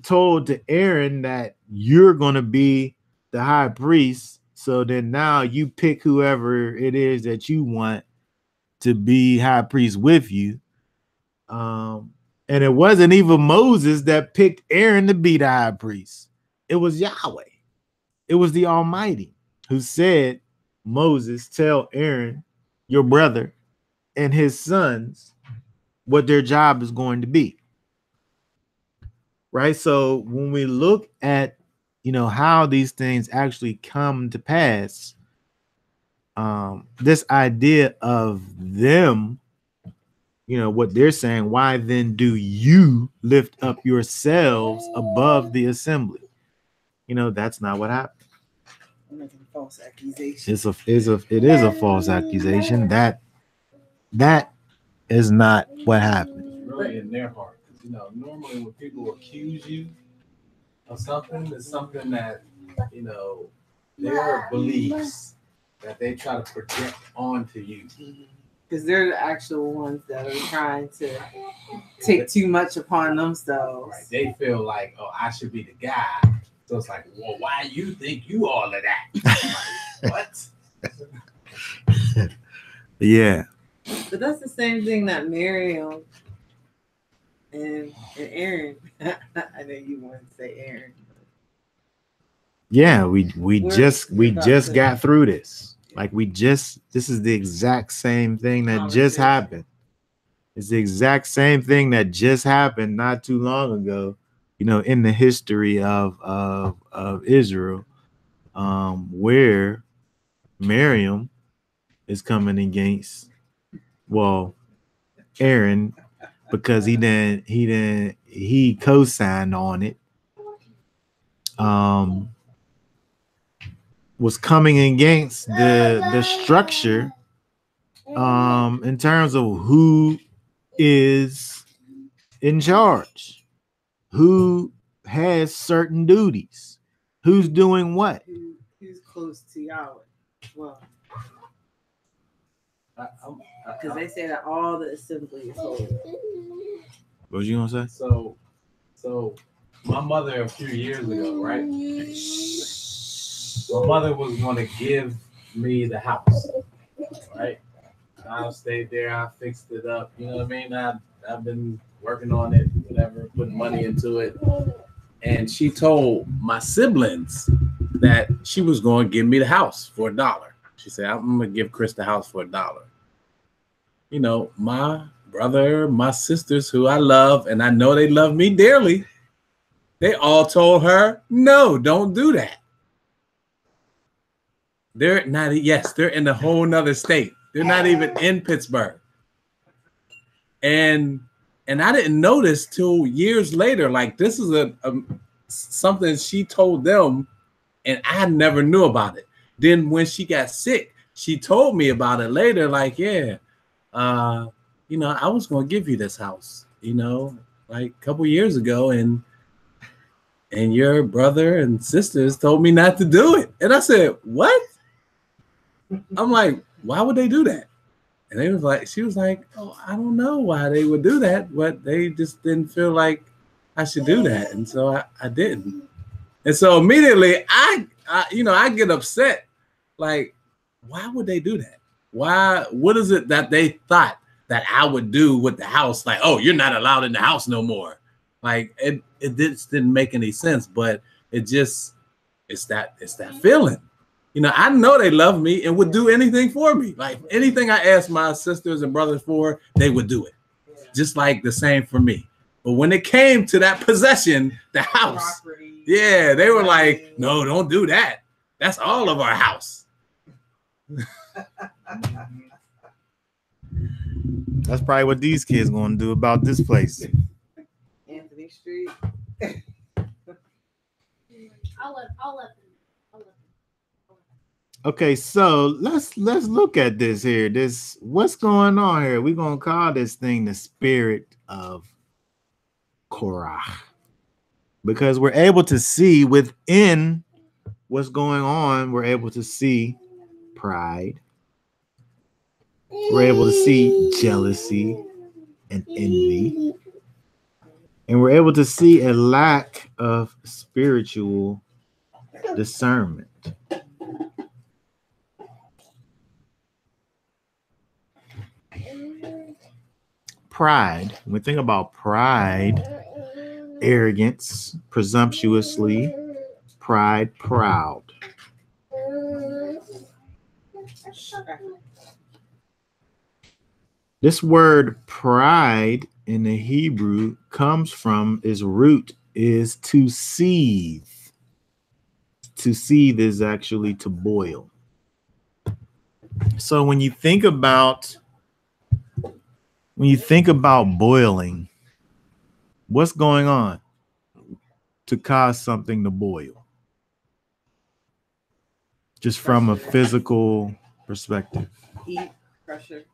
[SPEAKER 1] told to Aaron that you're going to be the high priest. So then now you pick whoever it is that you want to be high priest with you. And it wasn't even Moses that picked Aaron to be the high priest. It was Yahweh. It was the Almighty who said, Moses, tell Aaron, your brother, and his sons what their job is going to be. Right? So when we look at, how these things actually come to pass, this idea of them, what they're saying, why then do you lift up yourselves above the assembly? That's not what happened.
[SPEAKER 3] Making a false accusation.
[SPEAKER 1] It is a false accusation. That is not what happened.
[SPEAKER 4] It's really in their heart. Normally when people accuse you of something, it's something that, their beliefs that they try to project onto you.
[SPEAKER 3] Because they're the actual ones that are trying to take too much upon themselves.
[SPEAKER 4] Right. They feel like, oh, I should be the guy. So it's like, well, why you think you all of that? Like, what?
[SPEAKER 1] Yeah.
[SPEAKER 3] But that's the same thing that Miriam and Aaron. I know you wanted to say Aaron.
[SPEAKER 1] Yeah, we just got through this. Like this is the exact same thing that just happened. It's the exact same thing that just happened not too long ago, in the history of Israel, where Miriam is coming against, Aaron, because he co-signed on it. Was coming against the structure in terms of who is in charge, who has certain duties, who's doing what,
[SPEAKER 3] who's close to Yahweh. Well, because they say that all the assembly is holy.
[SPEAKER 1] What was you gonna say?
[SPEAKER 4] So my mother a few years ago, right? My mother was going to give me the house, right? I stayed there. I fixed it up. You know what I mean? I've been working on it, whatever, putting money into it. And she told my siblings that she was going to give me the house for $1. She said, I'm going to give Chris the house for $1. My brother, my sisters, who I love, and I know they love me dearly, they all told her, no, don't do that. They're not, they're in a whole nother state. They're not even in Pittsburgh. And I didn't notice till years later, like this is a something she told them and I never knew about it. Then when she got sick, she told me about it later, like, I was going to give you this house, like a couple years ago. And your brother and sisters told me not to do it. And I said, what? I'm like, why would they do that? And she was like, oh, I don't know why they would do that, but they just didn't feel like I should do that. And so I didn't. And so immediately I get upset. Like, why would they do that? Why? What is it that they thought that I would do with the house? Like, oh, you're not allowed in the house no more. Like it just didn't make any sense, but it's that feeling. I know they love me and would do anything for me. Like anything I asked my sisters and brothers for, they would do it. Just like the same for me. But when it came to that possession, the house, property, they were like, no, don't do that. That's all of our house.
[SPEAKER 1] That's probably what these kids going to do about this place.
[SPEAKER 3] Anthony Street.
[SPEAKER 2] I'll let them.
[SPEAKER 1] Okay, so let's look at this here. What's going on here? We're gonna call this thing the spirit of Korach, because we're able to see within what's going on. We're able to see pride. We're able to see jealousy and envy. And we're able to see a lack of spiritual discernment. Pride. When we think about pride, arrogance, presumptuously, pride, proud. This word pride in the Hebrew comes from, its root is to seethe. To seethe is actually to boil. So when you think about boiling, what's going on to cause something to boil? Just from a physical perspective.
[SPEAKER 3] Heat, pressure.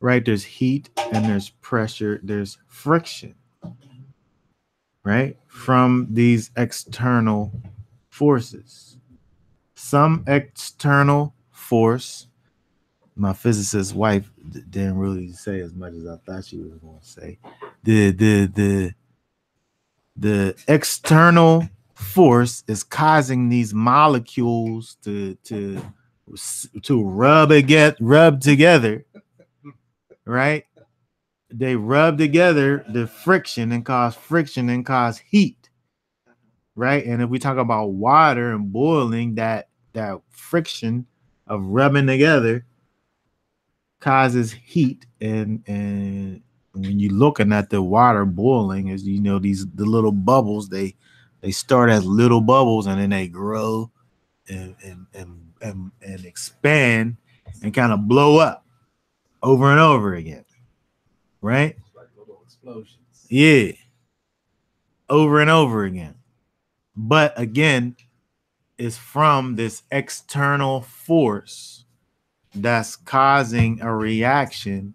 [SPEAKER 1] Right? There's heat and there's pressure, there's friction. Right? From these external forces. Some external force, my physicist wife didn't really say as much as I thought she was going to say. The external force is causing these molecules to rub together, right? They rub together, the friction and cause heat, right? And if we talk about water and boiling, that friction of rubbing together causes heat, and when you're looking at the water boiling, as you know, the little bubbles, they start as little bubbles and then they grow and expand and kind of blow up over and over again, right?
[SPEAKER 4] It's like little explosions.
[SPEAKER 1] Yeah, over and over again. But again, it's from this external force that's causing a reaction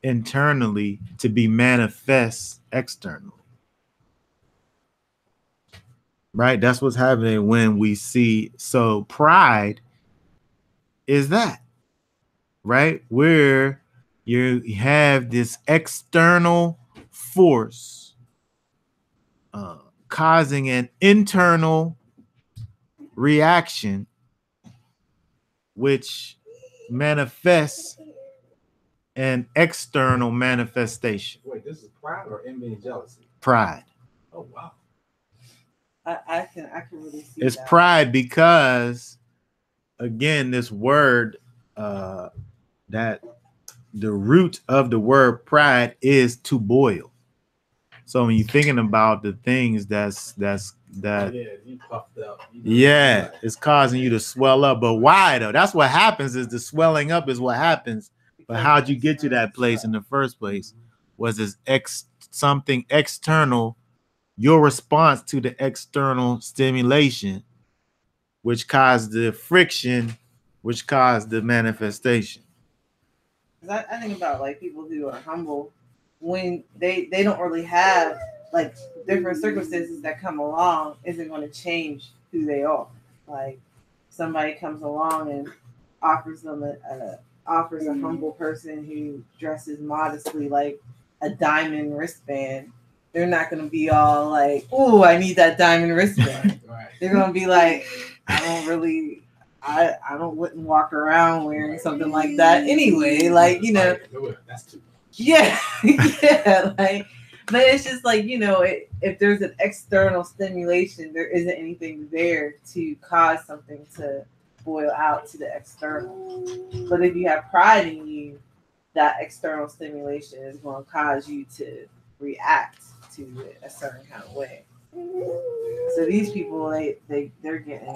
[SPEAKER 1] internally to be manifest externally. Right? That's what's happening when we see. So pride is that, right? Where you have this external force causing an internal reaction, which manifests an external manifestation.
[SPEAKER 4] Wait, this is pride or envy and jealousy?
[SPEAKER 1] Pride.
[SPEAKER 4] Oh wow.
[SPEAKER 3] I can really see
[SPEAKER 1] It's
[SPEAKER 3] that.
[SPEAKER 1] pride because, again, this word, that the root of the word pride is to boil. So when you're thinking about the things that
[SPEAKER 4] Yeah, you puffed up.
[SPEAKER 1] yeah, it's causing you to swell up. But why though? That's what happens, is the swelling up is what happens. But how'd you get to that place in the first place? Was this something external, your response to the external stimulation, which caused the friction, which caused the manifestation.
[SPEAKER 3] I think about like people who are humble when they don't really have like different circumstances that come along isn't going to change who they are. Like somebody comes along and offers them offers a humble person who dresses modestly like a diamond wristband. They're not going to be all like, "Oh, I need that diamond wristband."
[SPEAKER 4] Right.
[SPEAKER 3] They're going to be like, I wouldn't walk around wearing something like that anyway. Like, you know,
[SPEAKER 4] that's too much.
[SPEAKER 3] Yeah, yeah. Like, but it's just like, you know, if there's an external stimulation, there isn't anything there to cause something to boil out to the external. But if you have pride in you, that external stimulation is going to cause you to react to it a certain kind of way. So these people, they're getting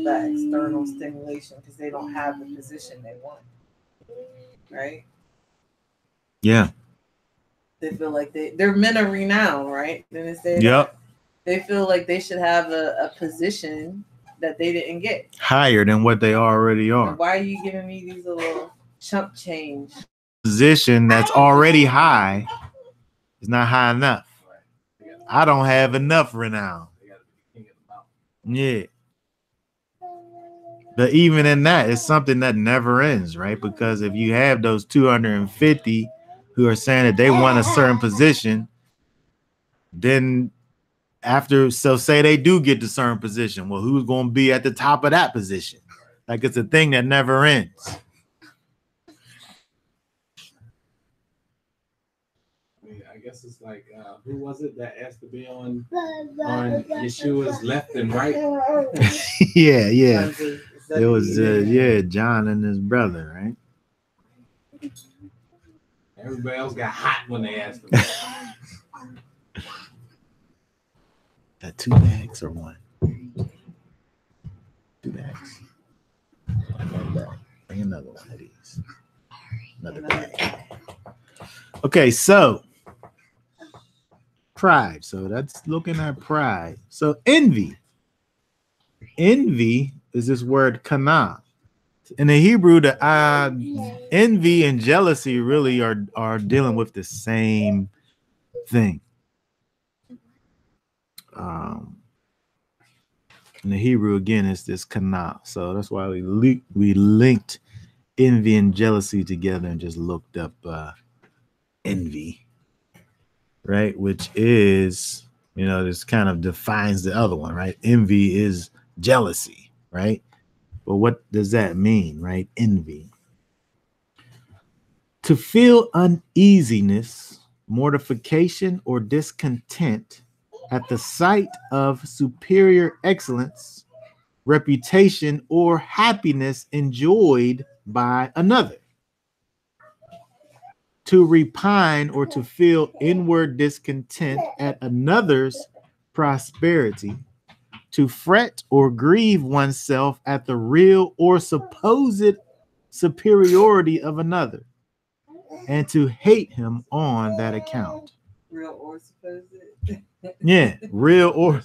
[SPEAKER 3] that external stimulation because they don't have the position they want, right?
[SPEAKER 1] Yeah.
[SPEAKER 3] They feel like they're men of renown, right? Then
[SPEAKER 1] Yep.
[SPEAKER 3] They feel like they should have a position that they didn't get.
[SPEAKER 1] Higher than what they already are.
[SPEAKER 3] And why are you giving me these little chump change?
[SPEAKER 1] Position that's already high is not high enough. I don't have enough renown. Yeah. But even in that, it's something that never ends, right? Because if you have those 250 who are saying that they want a certain position, then after, so say they do get to certain position, well, who's going to be at the top of that position? Like it's a thing that never ends.
[SPEAKER 4] I guess it's like who was it that asked to be on Yeshua's left and right?
[SPEAKER 1] Yeah. It was John and his brother, right?
[SPEAKER 4] Everybody else got hot when they asked him.
[SPEAKER 1] Got 2 bags or 1? 2 bags. Bring another one of these. Another bag. Okay, so pride. So that's looking at pride. So envy. Envy is this word kana. In the Hebrew, the envy and jealousy really are dealing with the same thing. In the Hebrew, again, it's this kana. So that's why we linked envy and jealousy together and just looked up envy, right? Which is, this kind of defines the other one, right? Envy is jealousy, right? But what does that mean, right? Envy. To feel uneasiness, mortification, or discontent at the sight of superior excellence, reputation, or happiness enjoyed by another. To repine or to feel inward discontent at another's prosperity. To fret or grieve oneself at the real or supposed superiority of another, and to hate him on that account.
[SPEAKER 3] Real or supposed?
[SPEAKER 1] Yeah, real or.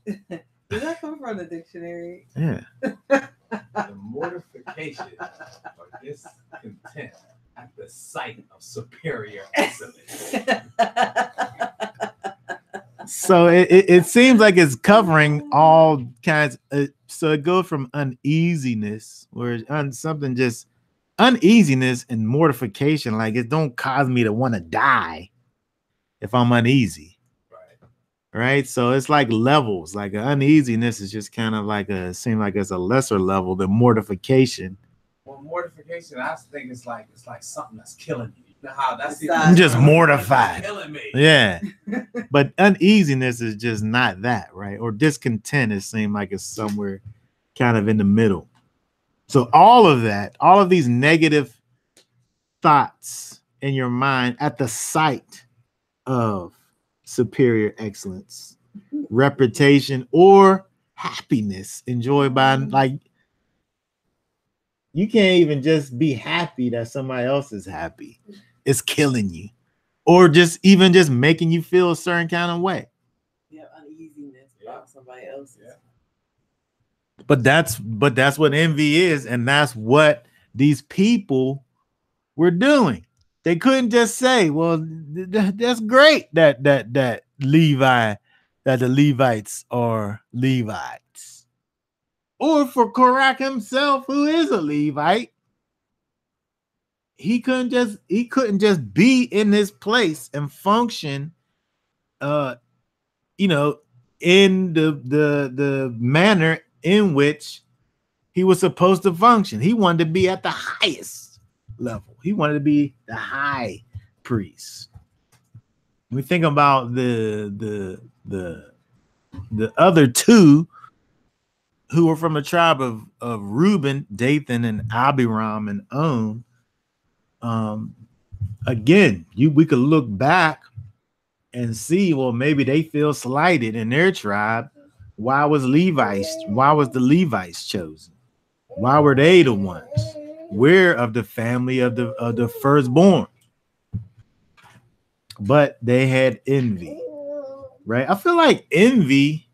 [SPEAKER 3] Did that come from the dictionary?
[SPEAKER 1] Yeah.
[SPEAKER 4] The mortification or discontent at the sight of superior excellence.
[SPEAKER 1] So it seems like it's covering all kinds. So it goes from uneasiness, where something just uneasiness and mortification. Like it don't cause me to want to die if I'm uneasy. Right. So it's like levels. Like uneasiness is just kind of like seem like it's a lesser level than mortification.
[SPEAKER 4] Well, mortification, I think it's like something that's killing you. You know how that's
[SPEAKER 1] I'm just mortified.
[SPEAKER 4] Killing me.
[SPEAKER 1] Yeah. But uneasiness is just not that, right? Or discontent, it seems like it's somewhere kind of in the middle. So all of that, all of these negative thoughts in your mind at the sight of superior excellence, reputation, or happiness enjoyed by, like, you can't even just be happy that somebody else is happy. It's killing you. Or just making you feel a certain kind of way.
[SPEAKER 3] Yeah, uneasiness about somebody else. Yeah.
[SPEAKER 1] But that's what envy is, and that's what these people were doing. They couldn't just say, "Well, that's great that the Levites are Levites," or for Korach himself, who is a Levite. He couldn't just be in his place and function, in the manner in which he was supposed to function. He wanted to be at the highest level. He wanted to be the high priest. When we think about the other two who were from the tribe of Reuben, Dathan, and Abiram and On. Again, we could look back and see, well, maybe they feel slighted in their tribe. Why was the Levites chosen? Why were they the ones? We're of the family of the firstborn. But they had envy, right? I feel like envy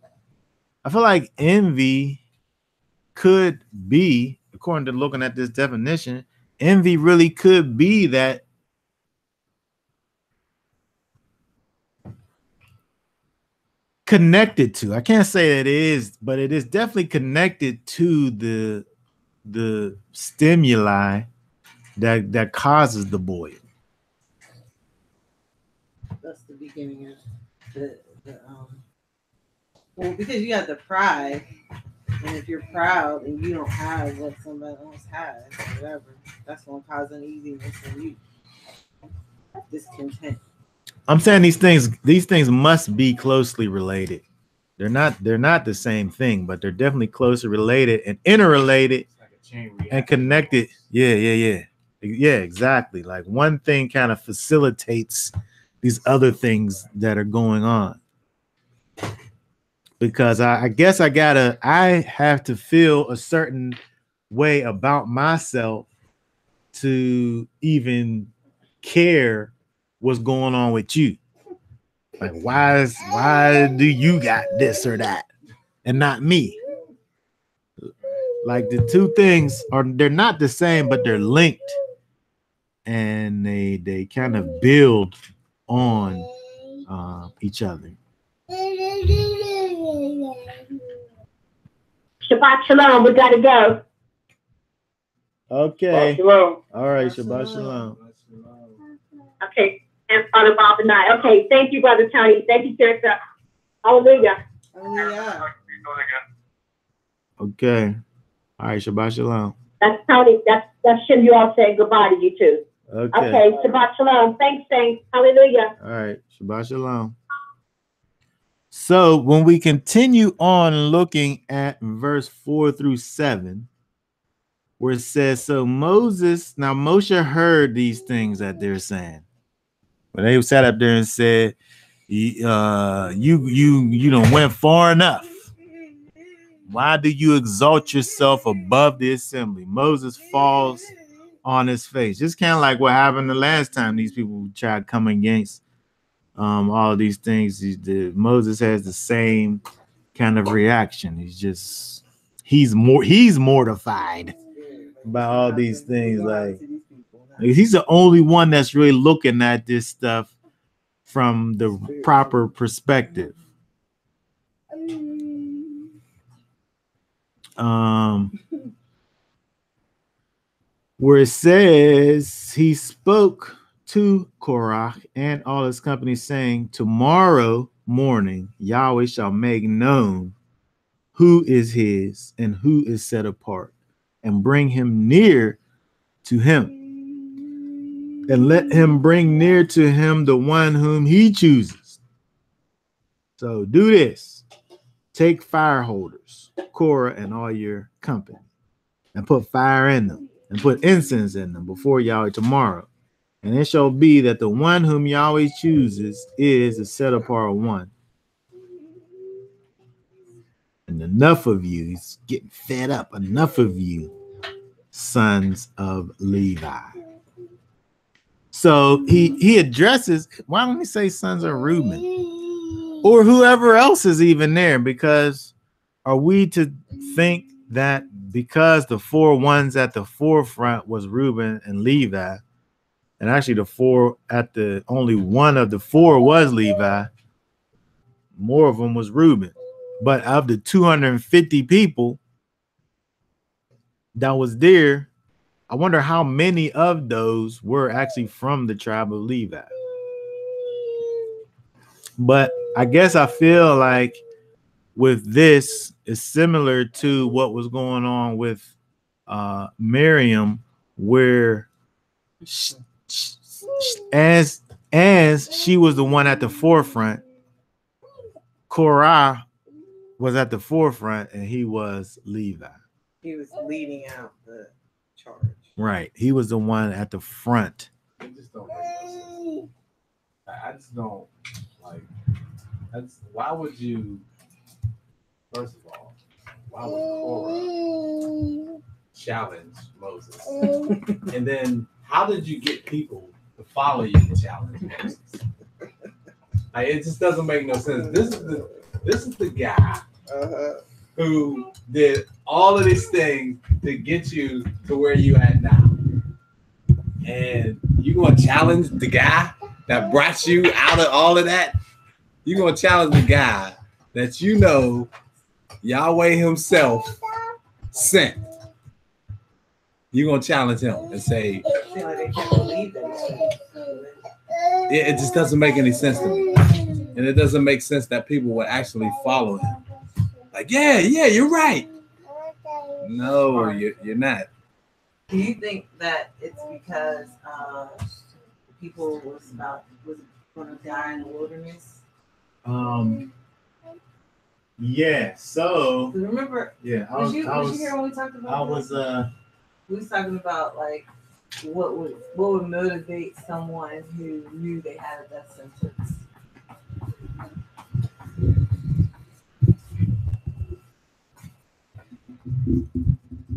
[SPEAKER 1] could be, according to looking at this definition, envy really could be that connected to. I can't say it is, but it is definitely connected to the stimuli that causes the boil.
[SPEAKER 3] That's the beginning of the well, because you got the pride, and if you're proud and you don't have what somebody else has, or whatever, that's gonna cause uneasiness in you, discontent.
[SPEAKER 1] I'm saying these things must be closely related. They're not the same thing, but they're definitely closely related and interrelated and connected. Yeah, exactly. Like one thing kind of facilitates these other things that are going on. Because I guess I have to feel a certain way about myself to even care what's going on with you. Like why do you got this or that and not me? Like the two things they're not the same, but they're linked, and they kind of build on each other.
[SPEAKER 5] Shabbat shalom. We gotta go.
[SPEAKER 1] Okay.
[SPEAKER 5] Shalom.
[SPEAKER 1] All right. Shabbat shalom.
[SPEAKER 5] Okay. And Father Bob and I. Okay. Thank you, Brother Tony. Thank you, Teresa. Hallelujah.
[SPEAKER 3] Hallelujah.
[SPEAKER 1] Okay. All right. Shabbat shalom.
[SPEAKER 5] That's Tony. That's Shem. You all saying goodbye to you too.
[SPEAKER 1] Okay.
[SPEAKER 5] Shabbat shalom. Thanks, saints. Hallelujah.
[SPEAKER 1] All right. Shabbat shalom. So when we continue on looking at verse 4 through 7, where it says, so Moshe heard these things that they're saying. But they sat up there and said, you don't went far enough. Why do you exalt yourself above the assembly? Moses falls on his face. Just kind of like what happened the last time these people tried to come against all of these things. Moses has the same kind of reaction. He's mortified by all these things. Like he's the only one that's really looking at this stuff from the proper perspective. Where it says he spoke to Korach and all his company, saying, tomorrow morning Yahweh shall make known who is his and who is set apart, and bring him near to him, and let him bring near to him the one whom he chooses. So do this. Take fire holders, Korah and all your company, and put fire in them, and put incense in them before Yahweh tomorrow. And it shall be that the one whom Yahweh chooses is a set apart one. And enough of you, he's getting fed up, enough of you, sons of Levi. So he addresses, why don't he say sons of Reuben? Or whoever else is even there? Because are we to think that because the four ones at the forefront was Reuben and Levi, and actually only one of the four was Levi, more of them was Reuben. But of the 250 people that was there, I wonder how many of those were actually from the tribe of Levi. But I guess I feel like with this, it's similar to what was going on with Miriam, where as she was the one at the forefront, Korah was at the forefront, and he was Levi.
[SPEAKER 3] He was leading out the charge.
[SPEAKER 1] Right. He was the one at the front.
[SPEAKER 4] It just don't make no sense. I just don't like. Why would you? First of all, why would Korah challenge Moses? And then, how did you get people to follow you to challenge Moses? Like, it just doesn't make no sense. This is the guy who did all of these things to get you to where you at now. And you gonna challenge the guy that brought you out of all of that? You gonna challenge the guy that you know Yahweh himself sent, you're going to challenge him and say,
[SPEAKER 3] they can't believe that.
[SPEAKER 4] it just doesn't make any sense to me. And it doesn't make sense that people would actually follow him. Like, yeah, you're right. No, you're not.
[SPEAKER 3] Do you think that it's because people was going to die in the wilderness?
[SPEAKER 1] Yeah. So
[SPEAKER 3] remember?
[SPEAKER 1] Yeah.
[SPEAKER 3] Was you here when we talked about? We was talking about like what would motivate someone who knew they had a death sentence.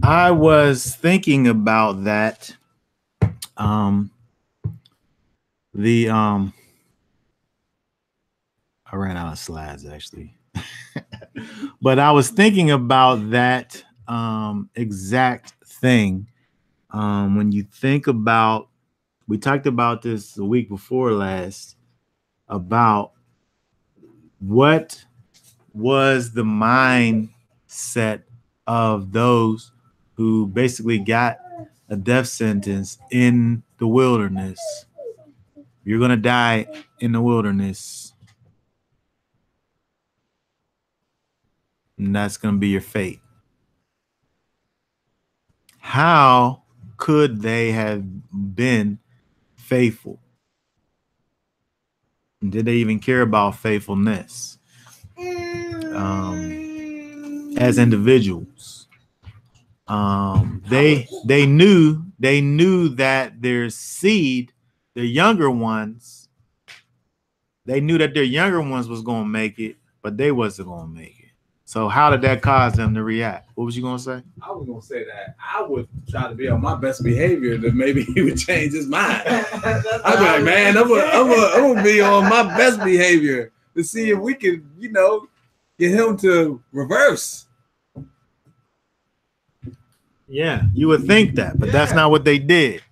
[SPEAKER 1] I was thinking about that. I ran out of slides actually. But I was thinking about that exact thing. When you think about, we talked about this the week before last, about what was the mindset of those who basically got a death sentence in the wilderness. You're going to die in the wilderness. And that's going to be your fate. How could they have been faithful? Did they even care about faithfulness as individuals? They knew that their seed, their younger ones, they knew that their younger ones was going to make it, but they wasn't going to make it. So how did that cause them to react? What was you going to say?
[SPEAKER 4] I was going to say that I would try to be on my best behavior, that maybe he would change his mind. I'd be like, man, I'm gonna be on my best behavior to see if we can, get him to reverse.
[SPEAKER 1] Yeah, you would think that, but that's not what they did.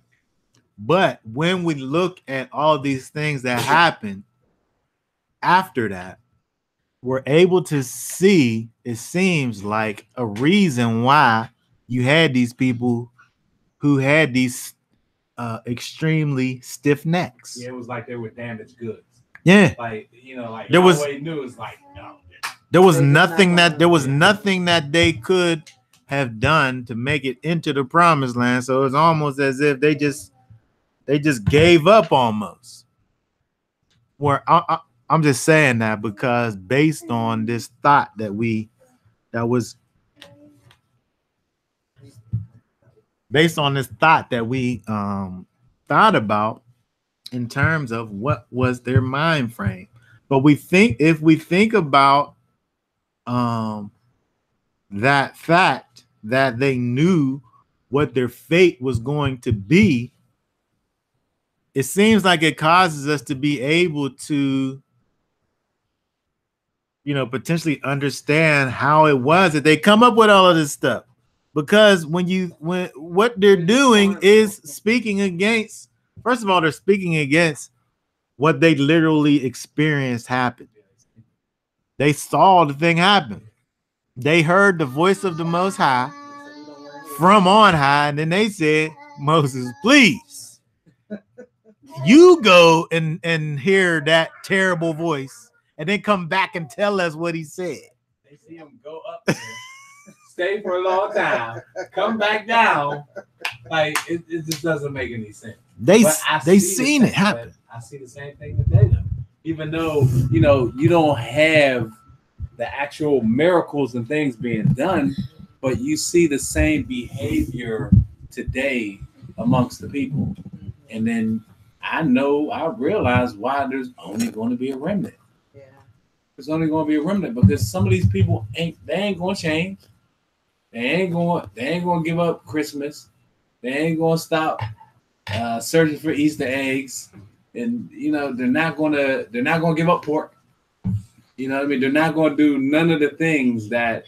[SPEAKER 1] But when we look at all these things that happened after that, we're able to see, it seems like, a reason why you had these people who had these extremely stiff necks.
[SPEAKER 4] Yeah, it was like they were damaged goods.
[SPEAKER 1] Yeah.
[SPEAKER 4] Like,
[SPEAKER 1] there was
[SPEAKER 4] knew it's like, no.
[SPEAKER 1] There was nothing that they could have done to make it into the promised land. So it's almost as if they just gave up almost. Where I'm just saying that because based on this thought that was thought about in terms of what was their mind frame. But if we think about that fact that they knew what their fate was going to be, it seems like it causes us to be able to, potentially understand how it was that they come up with all of this stuff. Because when what they're doing is speaking against, first of all, they're speaking against what they literally experienced happen. They saw the thing happen. They heard the voice of the Most High from on high, and then they said, Moses, please, you go and hear that terrible voice and then come back and tell us what he said.
[SPEAKER 4] They see him go up there, stay for a long time, come back down. Like, it just doesn't make any sense.
[SPEAKER 1] They seen it happen.
[SPEAKER 4] I see the same thing today, though. Even though, you don't have the actual miracles and things being done, but you see the same behavior today amongst the people. And then I realize why there's only going to be a remnant.
[SPEAKER 3] Yeah.
[SPEAKER 4] There's only going to be a remnant because some of these people ain't going to change. They ain't going to give up Christmas. They ain't going to stop searching for Easter eggs. And they're not going to give up pork. You know what I mean? They're not going to do none of the things that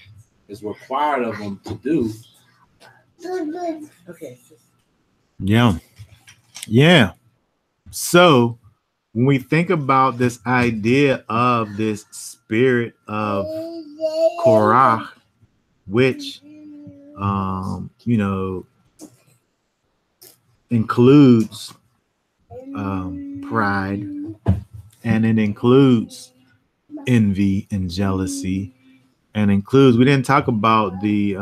[SPEAKER 4] is required of them to do.
[SPEAKER 3] Okay.
[SPEAKER 1] Yeah. So when we think about this idea of this spirit of Korach, which includes pride, and it includes envy and jealousy, and includes, we didn't talk about the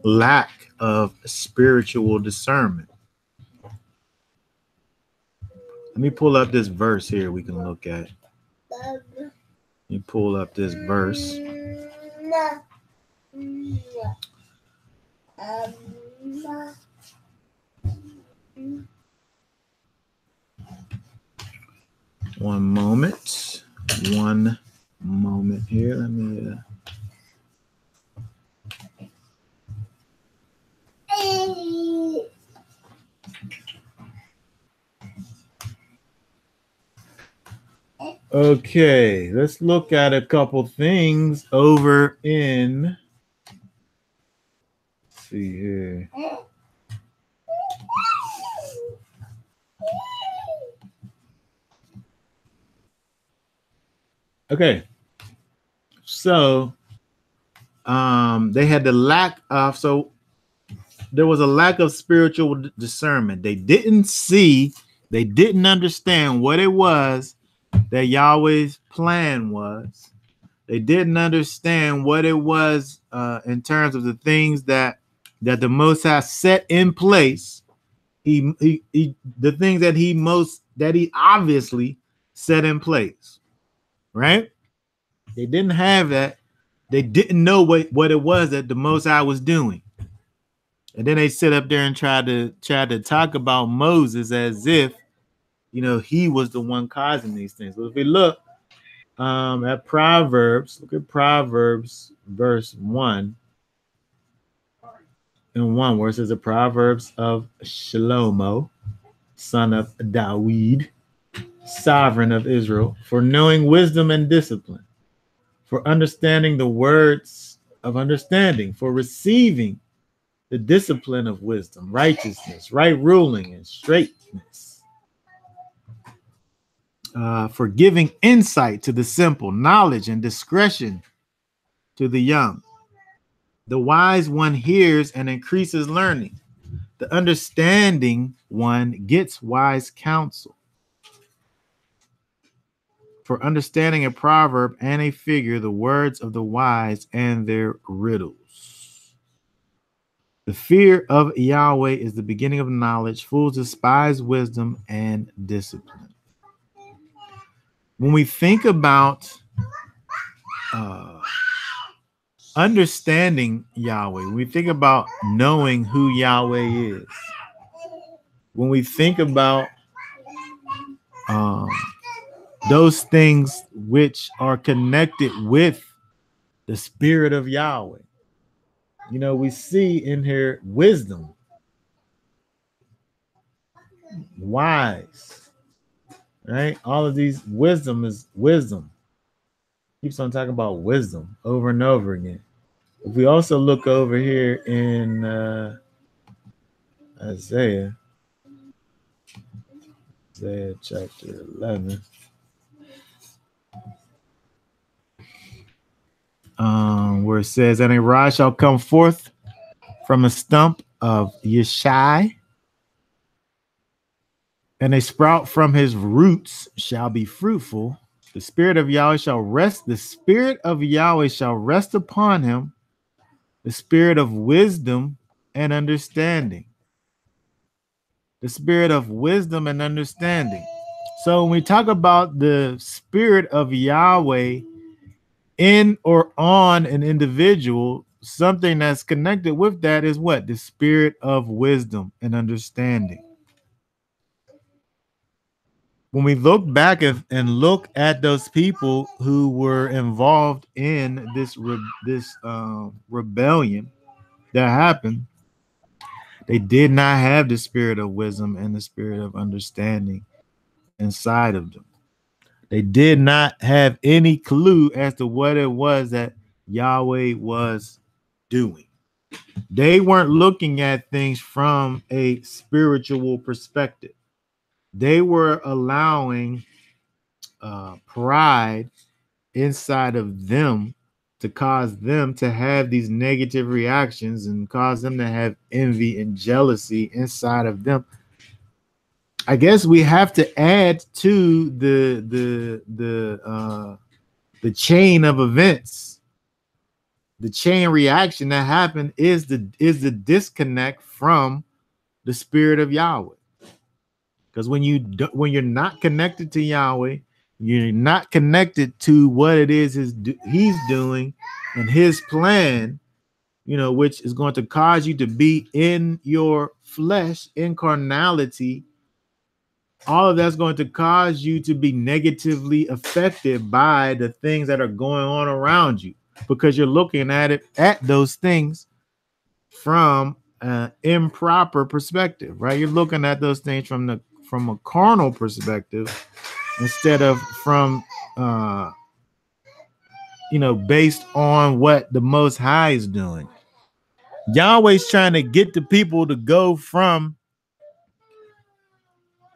[SPEAKER 1] lack of spiritual discernment. Let me pull up this verse here we can look at. You pull up this verse. One moment here. Let me okay, let's look at a couple things over in, let's see here. Okay, so they had the lack of, so there was a lack of spiritual discernment. They didn't see, they didn't understand what it was that Yahweh's plan was. They didn't understand what it was in terms of the things that the Most High set in place. The things that he obviously set in place, right? They didn't have that. They didn't know what it was that the Most High was doing. And then they sit up there and try to talk about Moses as if, he was the one causing these things. But if we look at Proverbs, look at Proverbs verse 1 and 1, where it says the Proverbs of Shlomo, son of Dawid, sovereign of Israel, for knowing wisdom and discipline, for understanding the words of understanding, for receiving the discipline of wisdom, righteousness, right ruling, and straightness, for giving insight to the simple, knowledge and discretion to the young. The wise one hears and increases learning. The understanding one gets wise counsel. For understanding a proverb and a figure, the words of the wise and their riddles. The fear of Yahweh is the beginning of knowledge. Fools despise wisdom and discipline. When we think about understanding Yahweh, when we think about knowing who Yahweh is, when we think about those things which are connected with the spirit of Yahweh, we see in here wisdom, wise, right? All of these wisdom is wisdom. Keeps on talking about wisdom over and over again. If we also look over here in Isaiah chapter 11, where it says, and a rod shall come forth from a stump of Yeshai, and a sprout from his roots shall be fruitful. The spirit of Yahweh shall rest. The spirit of Yahweh shall rest upon him. The spirit of wisdom and understanding. The spirit of wisdom and understanding. So when we talk about the spirit of Yahweh in or on an individual, something that's connected with that is what? The spirit of wisdom and understanding. When we look back and look at those people who were involved in this rebellion that happened, they did not have the spirit of wisdom and the spirit of understanding inside of them. They did not have any clue as to what it was that Yahweh was doing. They weren't looking at things from a spiritual perspective. They were allowing pride inside of them to cause them to have these negative reactions and cause them to have envy and jealousy inside of them. I guess we have to add to the chain of events. The chain reaction that happened is the disconnect from the spirit of Yahweh. Because when you're not connected to Yahweh, you're not connected to what it is he's doing and his plan, which is going to cause you to be in your flesh, in carnality. All of that's going to cause you to be negatively affected by the things that are going on around you, because you're looking at those things from an improper perspective, right? You're looking at those things from a carnal perspective instead of from based on what the Most High is doing. Yahweh's trying to get the people to go from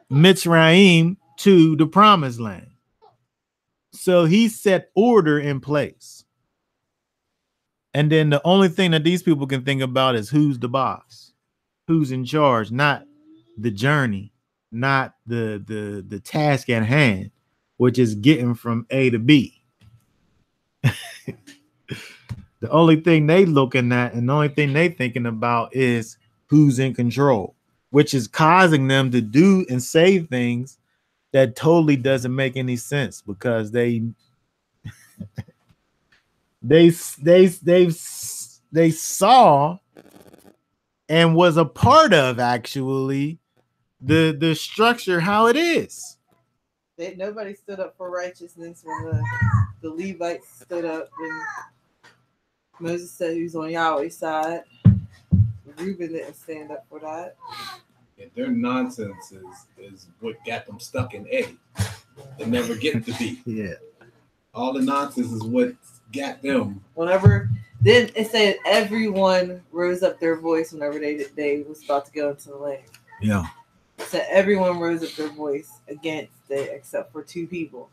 [SPEAKER 1] Mitzrayim to the promised land. So he set order in place. And then the only thing that these people can think about is who's the boss, who's in charge, not the journey, not the task at hand, which is getting from A to B. The only thing they looking at and the only thing they thinking about is who's in control, which is causing them to do and say things that totally doesn't make any sense, because they saw and was a part of actually the structure how it is.
[SPEAKER 3] Nobody stood up for righteousness when the Levites stood up and Moses said he was on Yahweh's side. Reuben didn't stand up for that.
[SPEAKER 4] And their nonsense is what got them stuck in A. They never get to B.
[SPEAKER 1] Yeah.
[SPEAKER 4] All the nonsense is what got them.
[SPEAKER 3] Then it said everyone rose up their voice whenever they was about to go into the land.
[SPEAKER 1] Yeah.
[SPEAKER 3] So everyone rose up their voice against it except for two people.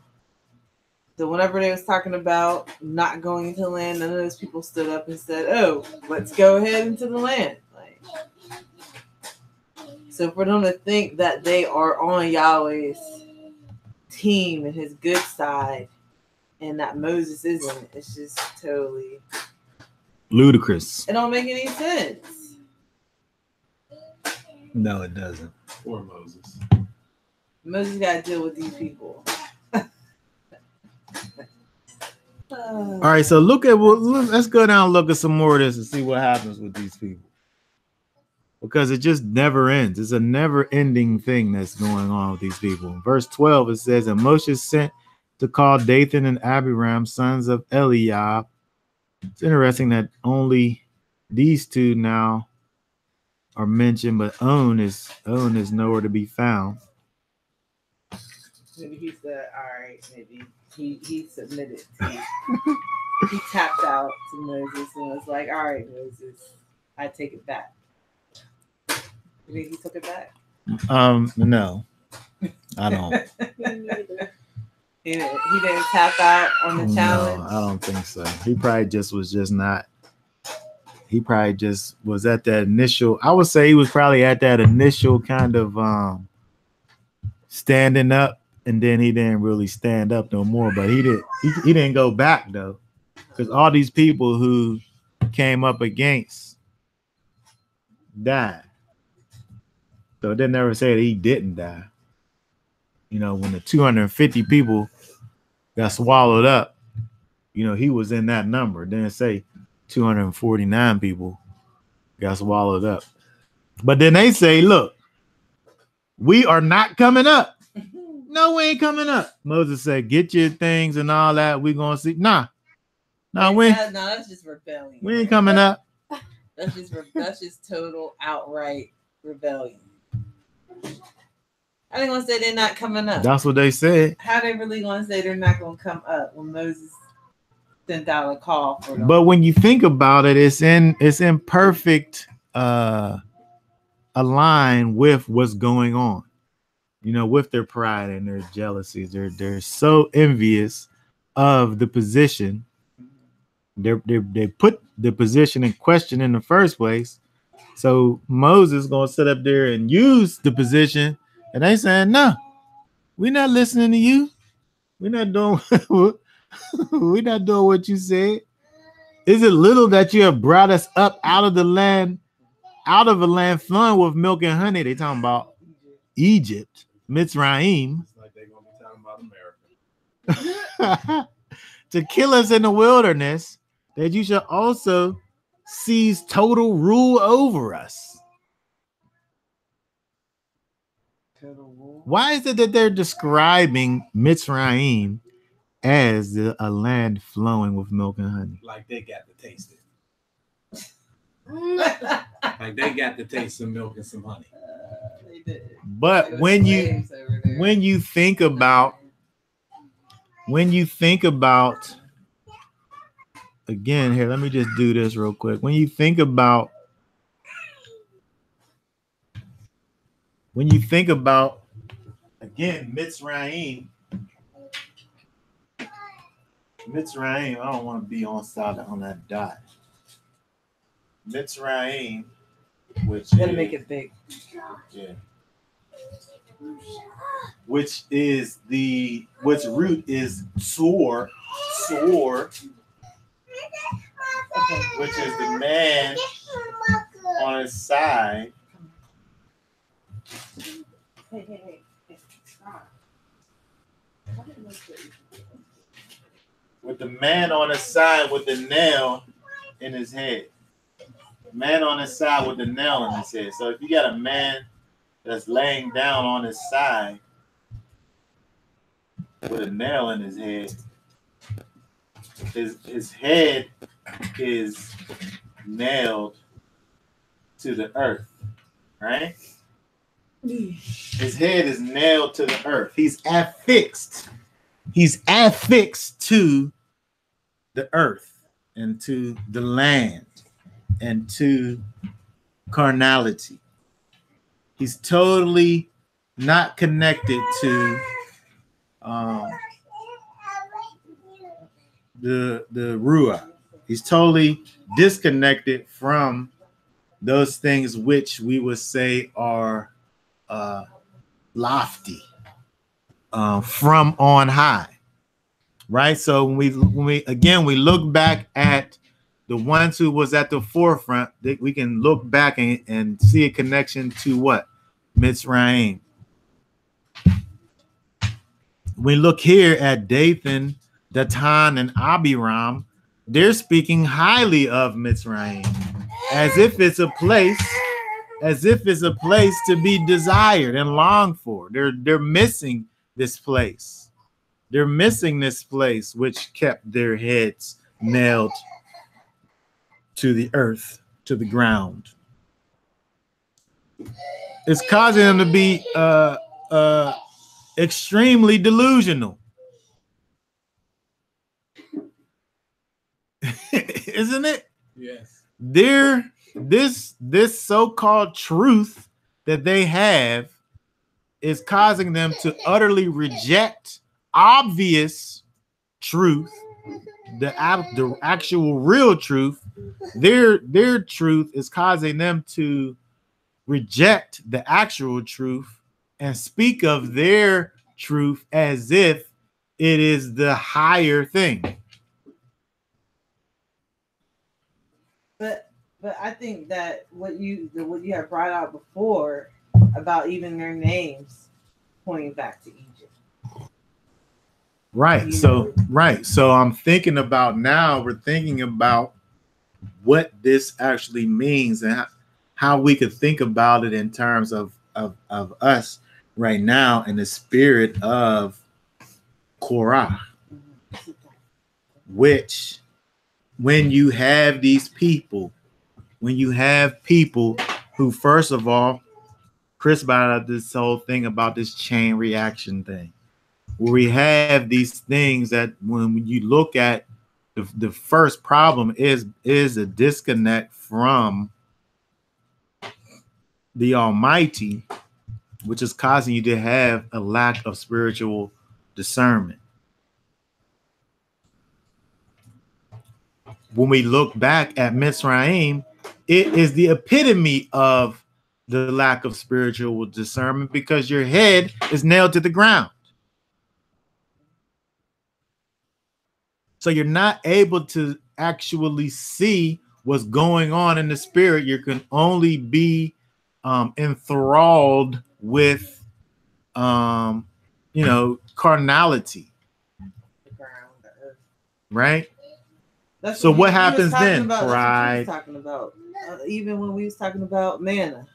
[SPEAKER 3] So whenever they was talking about not going into the land, none of those people stood up and said, "Oh, let's go ahead into the land." So for them to think that they are on Yahweh's team and his good side, and that Moses isn't, it's just totally
[SPEAKER 1] ludicrous.
[SPEAKER 3] It don't make any sense.
[SPEAKER 1] No, it doesn't.
[SPEAKER 4] Poor Moses.
[SPEAKER 3] Moses got to deal with these people.
[SPEAKER 1] All right, so let's go down and look at some more of this and see what happens with these people, because it just never ends. It's a never-ending thing that's going on with these people. In verse 12, it says, "And Moshe sent to call Dathan and Abiram, sons of Eliab." It's interesting that only these two now are mentioned, but On is nowhere to be found.
[SPEAKER 3] Maybe he said, "All right." Maybe he submitted. He tapped out to Moses and was like, "All right, Moses, I take it back." You think he took it back?
[SPEAKER 1] No, I don't.
[SPEAKER 3] He didn't tap out on the challenge.
[SPEAKER 1] No, I don't think so. He probably just was not. He probably just was at that initial. I would say he was probably at that initial kind of standing up, and then he didn't really stand up no more. But he didn't go back though, because all these people who came up against died. So it didn't ever say that he didn't die. When the 250 people got swallowed up, he was in that number. It didn't say 249 people got swallowed up. But then they say, "Look, we are not coming up." No, we ain't coming up. Moses said, "Get your things and all that. We're going to see." Nah,
[SPEAKER 3] that's just rebellion.
[SPEAKER 1] We ain't coming up.
[SPEAKER 3] That's just total outright rebellion. How they gonna say they're not coming up?
[SPEAKER 1] That's what they said.
[SPEAKER 3] How they really gonna say they're not gonna come up when Moses sent out a call for them.
[SPEAKER 1] But when you think about it, it's in perfect align with what's going on, you know, with their pride and their jealousies. They're so envious of the position. They put the position in question in the first place. So Moses gonna sit up there and use the position, and they saying, no, we're not listening to you. We're not doing we're not doing what you said. Is it little that you have brought us up out of the land, out of a land flowing with milk and honey? They talking about Egypt, Mitzrayim.
[SPEAKER 4] It's like they're gonna be talking about America.
[SPEAKER 1] To kill us in the wilderness, that you shall also seize total rule over us. Why is it that they're describing Mitzrayim as a land flowing with milk and honey?
[SPEAKER 4] Like they got to taste it. Like they got to taste some milk and some honey.
[SPEAKER 3] They did.
[SPEAKER 1] But when you think about again, here, let me just do this real quick. When you think about again, Mitzrayim, I don't want to be on that dot. Mitzrayim, which
[SPEAKER 3] Gotta make it big.
[SPEAKER 1] Yeah. Which root is Tsur, which is the man on his side.
[SPEAKER 3] Hey. Stop.
[SPEAKER 1] With the man on his side with the nail in his head. Man on his side with the nail in his head. So if you got a man that's laying down on his side with a nail in his head, his head is nailed to the earth, right? His head is nailed to the earth. He's affixed to the earth and to the land and to carnality. He's totally not connected to the Ruah. He's totally disconnected from those things which we would say are lofty, from on high, right? So when we look back at the ones who was at the forefront, we can look back and see a connection to what? Mitzrayim. We look here at Dathan, Datan, and Abiram. They're speaking highly of Mitzrayim, as if it's a place to be desired and longed for. They're missing this place. They're missing this place which kept their heads nailed to the earth, to the ground. It's causing them to be extremely delusional. Isn't it?
[SPEAKER 4] Yes.
[SPEAKER 1] This so-called truth that they have is causing them to utterly reject obvious truth, the actual real truth. Their truth is causing them to reject the actual truth and speak of their truth as if it is the higher thing.
[SPEAKER 3] But I think that what you have brought out before about even their names pointing back to Egypt.
[SPEAKER 1] Right. So I'm thinking about now, we're thinking about what this actually means and how we could think about it in terms of us right now in the spirit of Korach, which when you have people who, first of all, Chris brought up this whole thing about this chain reaction thing, where we have these things that when you look at the first problem is a disconnect from the Almighty, which is causing you to have a lack of spiritual discernment. When we look back at Mitzrayim, it is the epitome of the lack of spiritual discernment because your head is nailed to the ground. So you're not able to actually see what's going on in the spirit. You can only be enthralled with, carnality.
[SPEAKER 3] The ground, the earth.
[SPEAKER 1] Right?
[SPEAKER 3] That's
[SPEAKER 1] So what happens then?
[SPEAKER 3] About.
[SPEAKER 1] Pride.
[SPEAKER 3] That's what talking about. Even when we was talking about manna,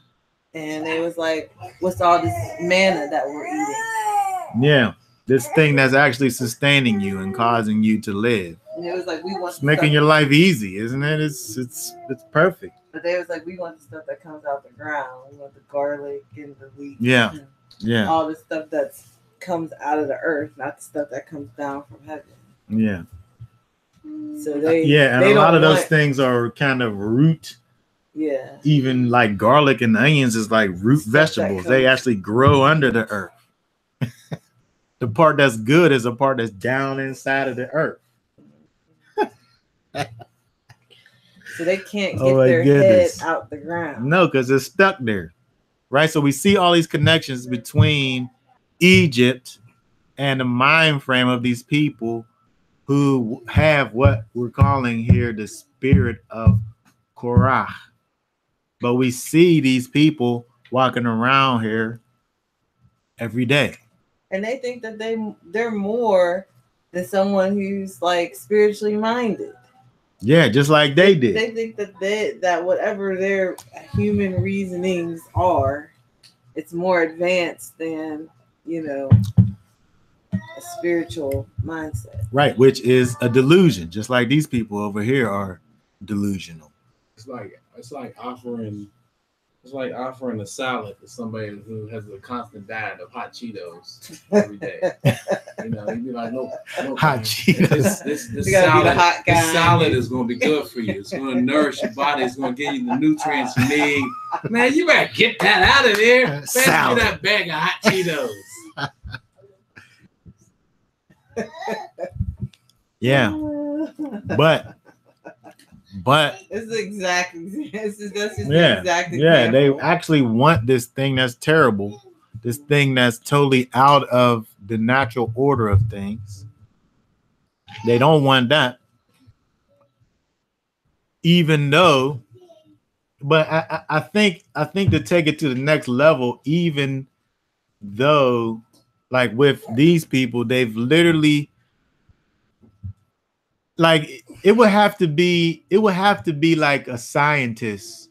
[SPEAKER 3] and it was like, what's all this manna that we're eating?
[SPEAKER 1] Yeah, this thing that's actually sustaining you and causing you to live.
[SPEAKER 3] And it was like, we want
[SPEAKER 1] it's making your life easy, isn't it? It's perfect.
[SPEAKER 3] But they was like, we want the stuff that comes out the ground. We want the garlic and the wheat.
[SPEAKER 1] Yeah, yeah.
[SPEAKER 3] All the stuff that comes out of the earth, not the stuff that comes down from heaven.
[SPEAKER 1] Yeah.
[SPEAKER 3] So they
[SPEAKER 1] and a lot of those things are kind of root.
[SPEAKER 3] Yeah.
[SPEAKER 1] Even like garlic and onions is like root vegetables. They actually grow under the earth. The part that's good is a part that's down inside of the earth.
[SPEAKER 3] So they can't get their head out the ground.
[SPEAKER 1] No, because it's stuck there. Right. So we see all these connections between Egypt and the mind frame of these people who have what we're calling here the spirit of Korach. But we see these people walking around here every day.
[SPEAKER 3] And they think that they're more than someone who's like spiritually minded.
[SPEAKER 1] Yeah, just like they did.
[SPEAKER 3] They think that whatever their human reasonings are, it's more advanced than, a spiritual mindset.
[SPEAKER 1] Right, which is a delusion, just like these people over here are delusional.
[SPEAKER 4] It's like offering a salad to somebody who has a constant diet of hot Cheetos every day. You'd be like, no
[SPEAKER 1] hot Cheetos.
[SPEAKER 4] This salad is going to be good for you. It's going to nourish your body. It's going to give you the nutrients you need. Man, you better get that out of there. Pass me that bag of hot Cheetos.
[SPEAKER 1] Yeah, but
[SPEAKER 3] it's the exact
[SPEAKER 1] example. They actually want this thing that's terrible, this thing that's totally out of the natural order of things. They don't want that, even though. But I think to take it to the next level, even though, like with these people, they've literally. Like it would have to be like a scientist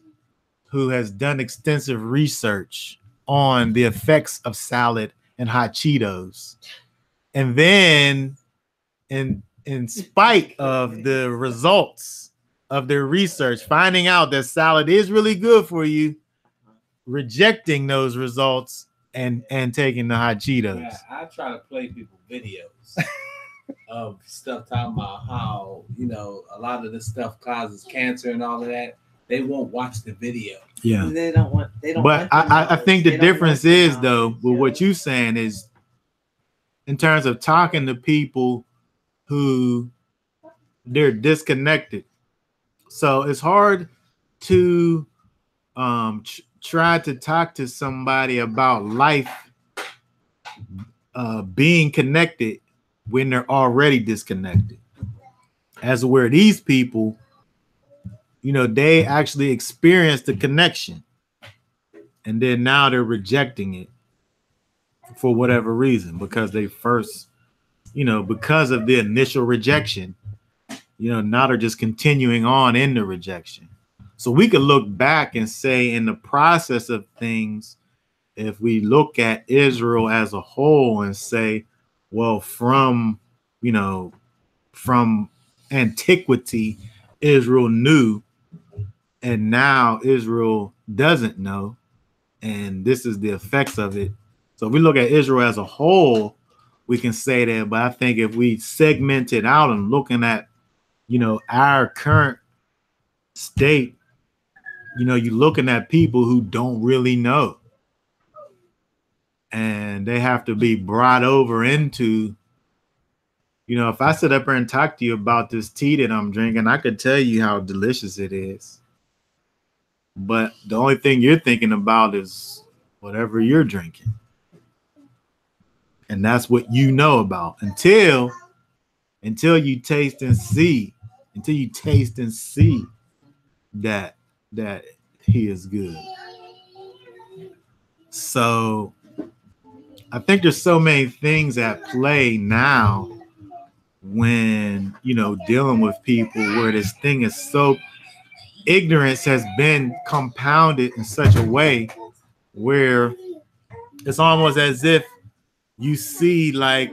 [SPEAKER 1] who has done extensive research on the effects of salad and hot Cheetos. And then in spite of the results of their research, finding out that salad is really good for you, rejecting those results and taking the hot Cheetos.
[SPEAKER 4] Yeah, I try to play people videos. Of stuff talking about how a lot of this stuff causes cancer and all of that. They won't watch the video.
[SPEAKER 1] Yeah,
[SPEAKER 3] they don't.
[SPEAKER 1] But I think the difference is though, with what you're saying is, in terms of talking to people who they're disconnected. So it's hard to try to talk to somebody about life being connected when they're already disconnected. As where these people, they actually experienced the connection and then now they're rejecting it for whatever reason, because they first, because of the initial rejection, now they're just continuing on in the rejection. So we could look back and say, in the process of things, if we look at Israel as a whole and say, well, from antiquity, Israel knew, and now Israel doesn't know, and this is the effects of it. So if we look at Israel as a whole, we can say that. But I think if we segment it out and looking at our current state, you're looking at people who don't really know. And they have to be brought over into, if I sit up here and talk to you about this tea that I'm drinking, I could tell you how delicious it is. But the only thing you're thinking about is whatever you're drinking. And that's what you know about until you taste and see, that he is good. So I think there's so many things at play now when, dealing with people where this thing is so, ignorance has been compounded in such a way where it's almost as if you see like,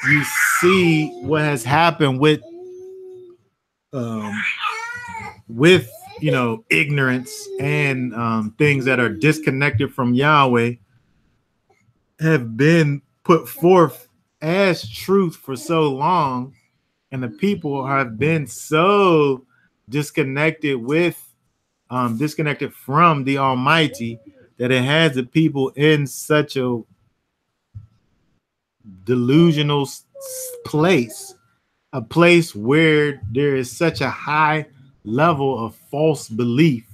[SPEAKER 1] you see what has happened with ignorance and things that are disconnected from Yahweh have been put forth as truth for so long, and the people have been so disconnected from the Almighty that it has the people in such a delusional place, a place where there is such a high level of false belief.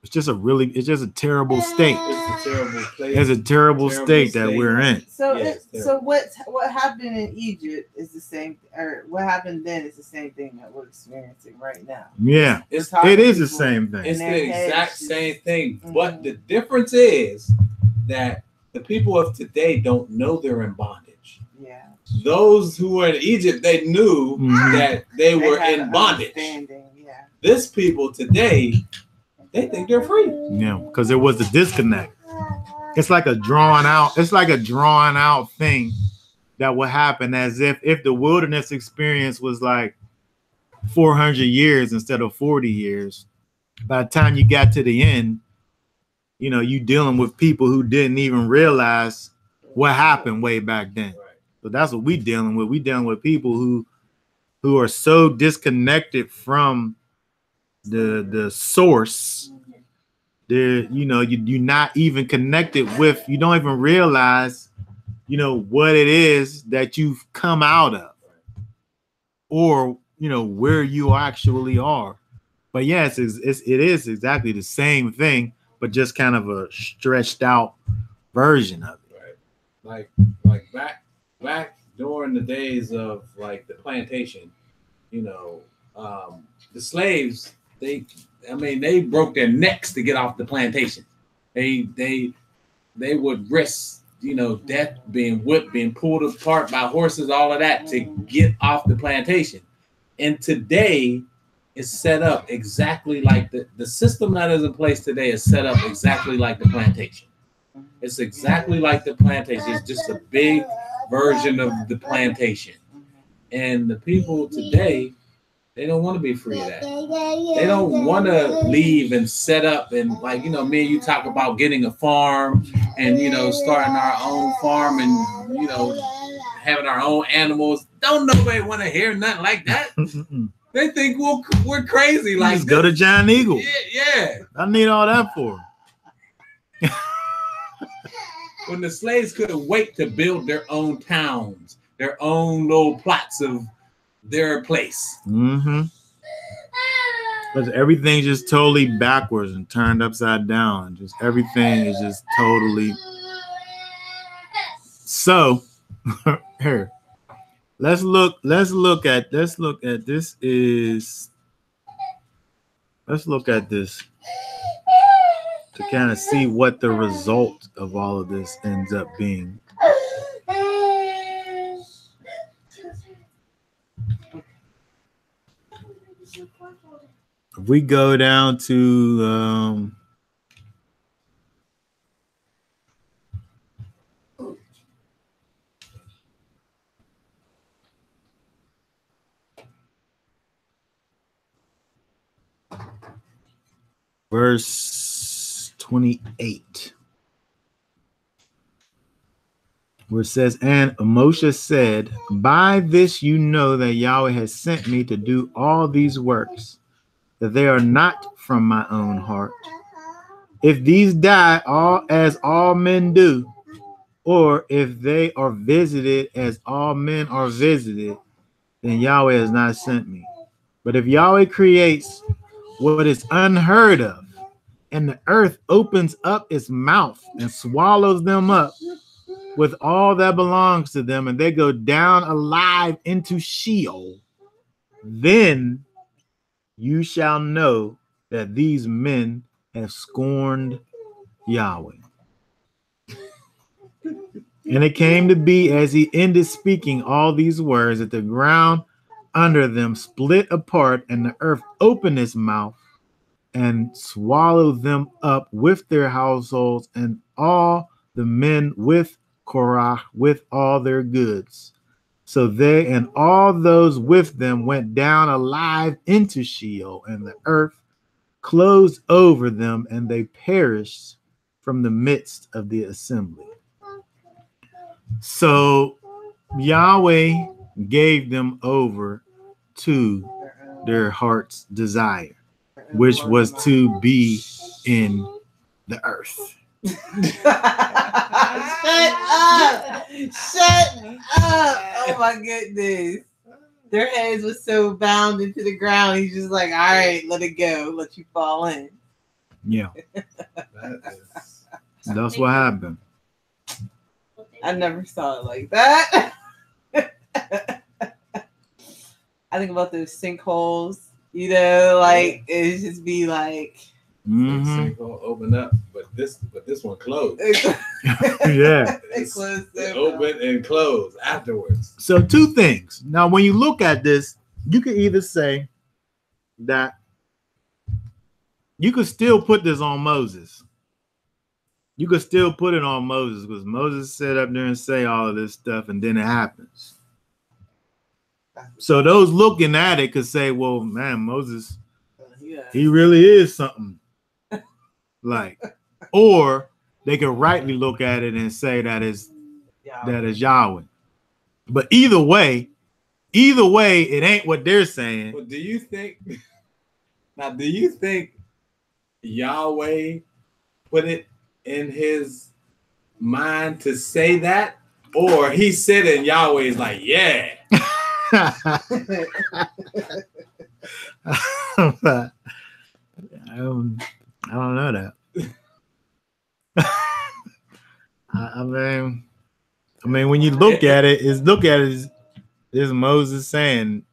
[SPEAKER 1] It's just a terrible state.
[SPEAKER 4] It's a terrible place.
[SPEAKER 1] It's a terrible state that we're in.
[SPEAKER 3] So, so what happened in Egypt is the same, or what happened then is the same thing that we're experiencing right now.
[SPEAKER 1] Yeah, it is the same thing.
[SPEAKER 4] It's the exact same thing, but the difference is that the people of today don't know they're in bondage.
[SPEAKER 3] Yeah.
[SPEAKER 4] Those who were in Egypt, they knew that they were in bondage.
[SPEAKER 3] Yeah.
[SPEAKER 4] This people today, they think they're free.
[SPEAKER 1] Yeah, because there was a disconnect. It's like a drawn out thing that would happen, as if the wilderness experience was like 400 years instead of 40 years. By the time you got to the end, you dealing with people who didn't even realize what happened way back then. So that's what we dealing with. We dealing with people who are so disconnected from the source. There, you're not even connected with, you don't even realize, what it is that you've come out of, or where you actually are. But yes, it is exactly the same thing, but just kind of a stretched out version of it.
[SPEAKER 4] Right. Like back during the days of like the plantation, the slaves, they broke their necks to get off the plantation. They would risk, death, being whipped, being pulled apart by horses, all of that to get off the plantation. And today is set up exactly like the system that is in place today is set up exactly like the plantation. It's exactly like the plantation. It's just a big version of the plantation. And the people today, they don't want to be free of that. They don't want to leave and set up and me and you talk about getting a farm and, starting our own farm and, having our own animals. Don't nobody want to hear nothing like that. They think we're crazy. Like,
[SPEAKER 1] just go to Giant Eagle.
[SPEAKER 4] Yeah.
[SPEAKER 1] I need all that for them.
[SPEAKER 4] When the slaves couldn't wait to build their own towns, their own little plots of their place.
[SPEAKER 1] But everything's just totally backwards and turned upside down. Just everything is just totally. So here, let's look at this to kind of see what the result of all of this ends up being. If we go down to verse 28. where it says, and Moshe said, by this you know that Yahweh has sent me to do all these works, that they are not from my own heart. If these die all as all men do, or if they are visited as all men are visited, then Yahweh has not sent me. But if Yahweh creates what is unheard of, and the earth opens up its mouth and swallows them up with all that belongs to them, and they go down alive into Sheol, then you shall know that these men have scorned Yahweh. And it came to be, as he ended speaking all these words, that the ground under them split apart, and the earth opened its mouth and swallowed them up with their households and all the men with Korach with all their goods. So they and all those with them went down alive into Sheol, and the earth closed over them, and they perished from the midst of the assembly. So Yahweh gave them over to their heart's desire, which was to be in the earth.
[SPEAKER 3] Shut up! Shut up! Oh my goodness. Their heads were so bound into the ground. He's just like, all right, let it go. Let you fall in.
[SPEAKER 1] Yeah. That's what happened.
[SPEAKER 3] I never saw it like that. I think about those sinkholes, you know, like it just be like
[SPEAKER 4] Sinkhole open up, but this one closed.
[SPEAKER 1] Yeah.
[SPEAKER 3] It closed.
[SPEAKER 4] It opened and closed afterwards.
[SPEAKER 1] So two things. Now, when you look at this, you could either say that you could still put this on Moses. You could still put it on Moses, because Moses sat up there and say all of this stuff, and then it happens. So those looking at it could say, well, man, Moses, he really is something. Like, or they could rightly look at it and say that is Yahweh. But either way, it ain't what they're saying.
[SPEAKER 4] Well, do you think Yahweh put it in his mind to say that, or he said it and Yahweh is like, yeah?
[SPEAKER 1] I don't know that. I mean, when you look at it, is Moses saying,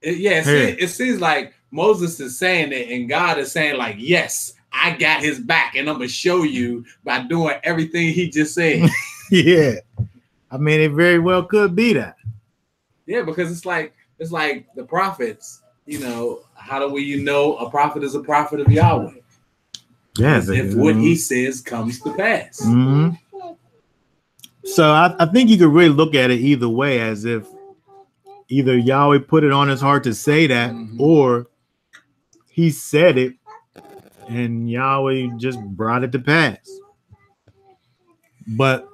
[SPEAKER 4] it seems like Moses is saying it, and God is saying, like, yes, I got his back, and I'm gonna show you by doing everything he just said.
[SPEAKER 1] Yeah, I mean, it very well could be that.
[SPEAKER 4] Yeah, because it's like the prophets. You know, how do we know a prophet is a prophet of Yahweh?
[SPEAKER 1] Yeah,
[SPEAKER 4] if what he says comes to pass.
[SPEAKER 1] Mm-hmm. So I think you could really look at it either way, as if either Yahweh put it on his heart to say that, or he said it and Yahweh just brought it to pass. But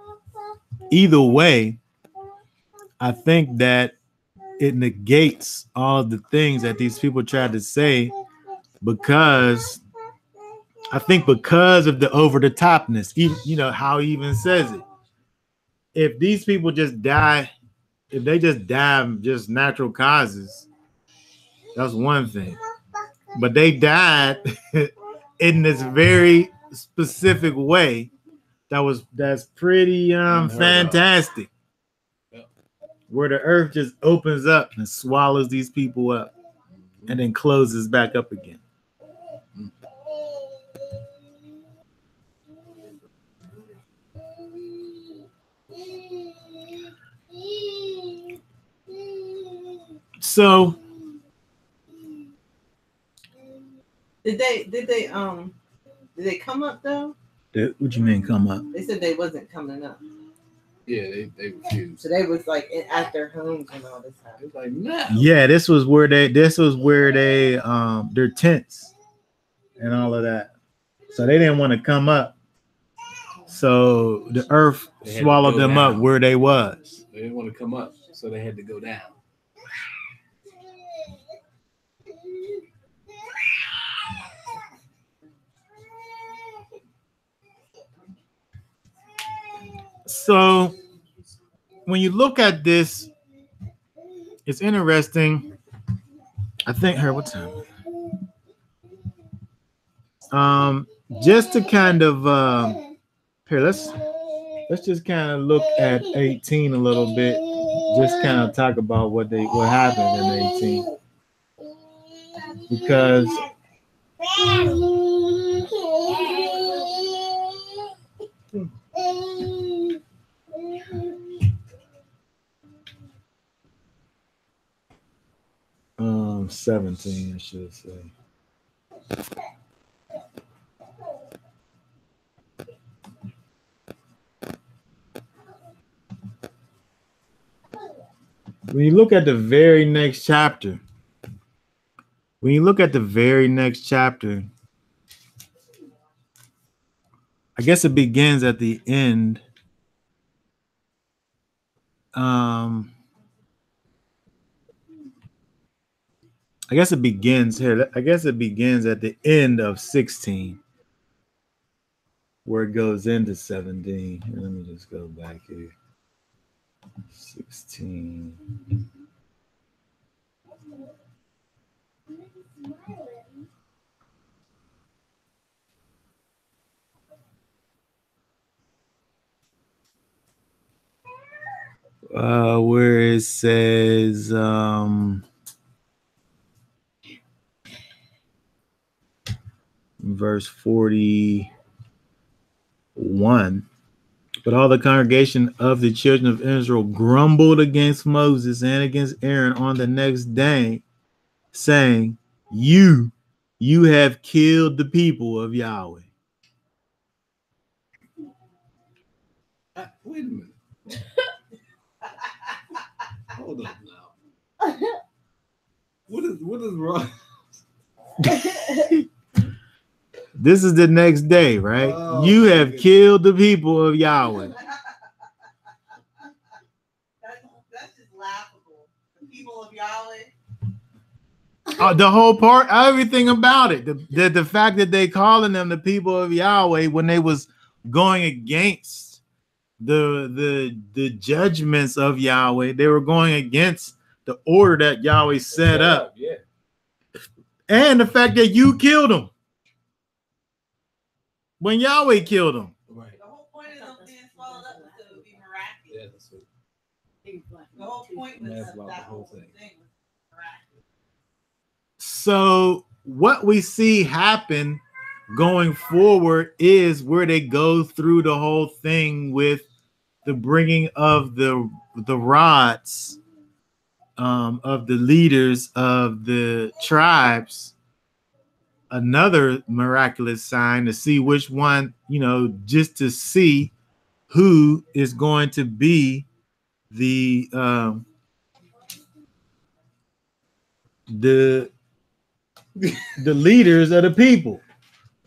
[SPEAKER 1] either way, I think that it negates all of the things that these people tried to say, because of the over the topness, you know how he even says it. If these people just die, if they just die of just natural causes, that's one thing. But they died in this very specific way that's pretty fantastic. Where the earth just opens up and swallows these people up and then closes back up again. So
[SPEAKER 3] did they come up though?
[SPEAKER 1] What you mean come up?
[SPEAKER 3] They said they wasn't coming up.
[SPEAKER 4] Yeah, they refused.
[SPEAKER 3] So they was like at their homes and all this time.
[SPEAKER 4] It's like, no.
[SPEAKER 1] Yeah, this was where they their tents and all of that. So they didn't want to come up. So the earth
[SPEAKER 4] They had to
[SPEAKER 1] swallowed
[SPEAKER 4] go
[SPEAKER 1] them up
[SPEAKER 4] down.
[SPEAKER 1] where they was.
[SPEAKER 4] They didn't want to come up, so they had to go down.
[SPEAKER 1] So when you look at this, it's interesting. I think what time? Just to kind of here, let's just kind of look at 18 a little bit. Just kind of talk about what happened in 18. Because 17, I should say. When you look at the very next chapter, I guess it begins at the end. I guess it begins here. I guess it begins at the end of 16, where it goes into 17. Here, let me just go back here. 16. Where it says verse 41, but all the congregation of the children of Israel grumbled against Moses and against Aaron on the next day, saying, you have killed the people of Yahweh.
[SPEAKER 4] Wait a minute. Hold up now. What is wrong?
[SPEAKER 1] This is the next day, right?
[SPEAKER 4] Oh,
[SPEAKER 1] you have killed the people of Yahweh.
[SPEAKER 3] That's just laughable. The people of Yahweh.
[SPEAKER 1] The whole part, everything about it. The fact that they calling them the people of Yahweh when they was going against the judgments of Yahweh. They were going against the order that Yahweh set up.
[SPEAKER 4] Yeah.
[SPEAKER 1] And the fact that you killed them. When Yahweh killed them.
[SPEAKER 4] Right.
[SPEAKER 3] The whole point of them being swallowed up was to be miraculous.
[SPEAKER 4] Yeah, that's what.
[SPEAKER 3] The whole point was
[SPEAKER 4] That's
[SPEAKER 3] that
[SPEAKER 4] about the whole
[SPEAKER 3] whole
[SPEAKER 4] thing.
[SPEAKER 3] thing was miraculous.
[SPEAKER 1] So what we see happen going forward is where they go through the whole thing with the bringing of the rods of the leaders of the tribes. Another miraculous sign to see which one, just to see who is going to be the leaders of the people.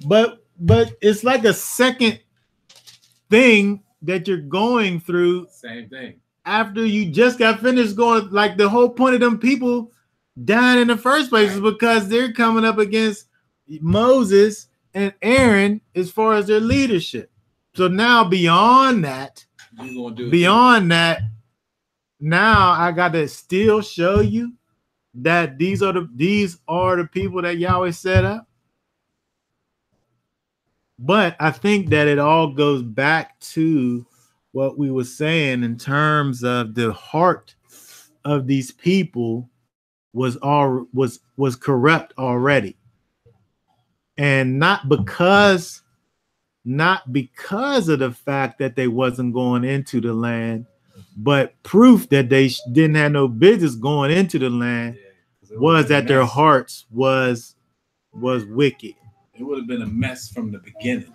[SPEAKER 1] But it's like a second thing that you're going through.
[SPEAKER 4] Same thing.
[SPEAKER 1] After you just got finished going, like the whole point of them people dying in the first place is because they're coming up against Moses and Aaron as far as their leadership. So now beyond that, now I got to still show you that these are the people that Yahweh set up. But I think that it all goes back to what we were saying in terms of the heart of these people was corrupt already. And not because of the fact that they wasn't going into the land, but proof that they didn't have no business going into the land was that their hearts was wicked.
[SPEAKER 4] It would have been a mess from the beginning.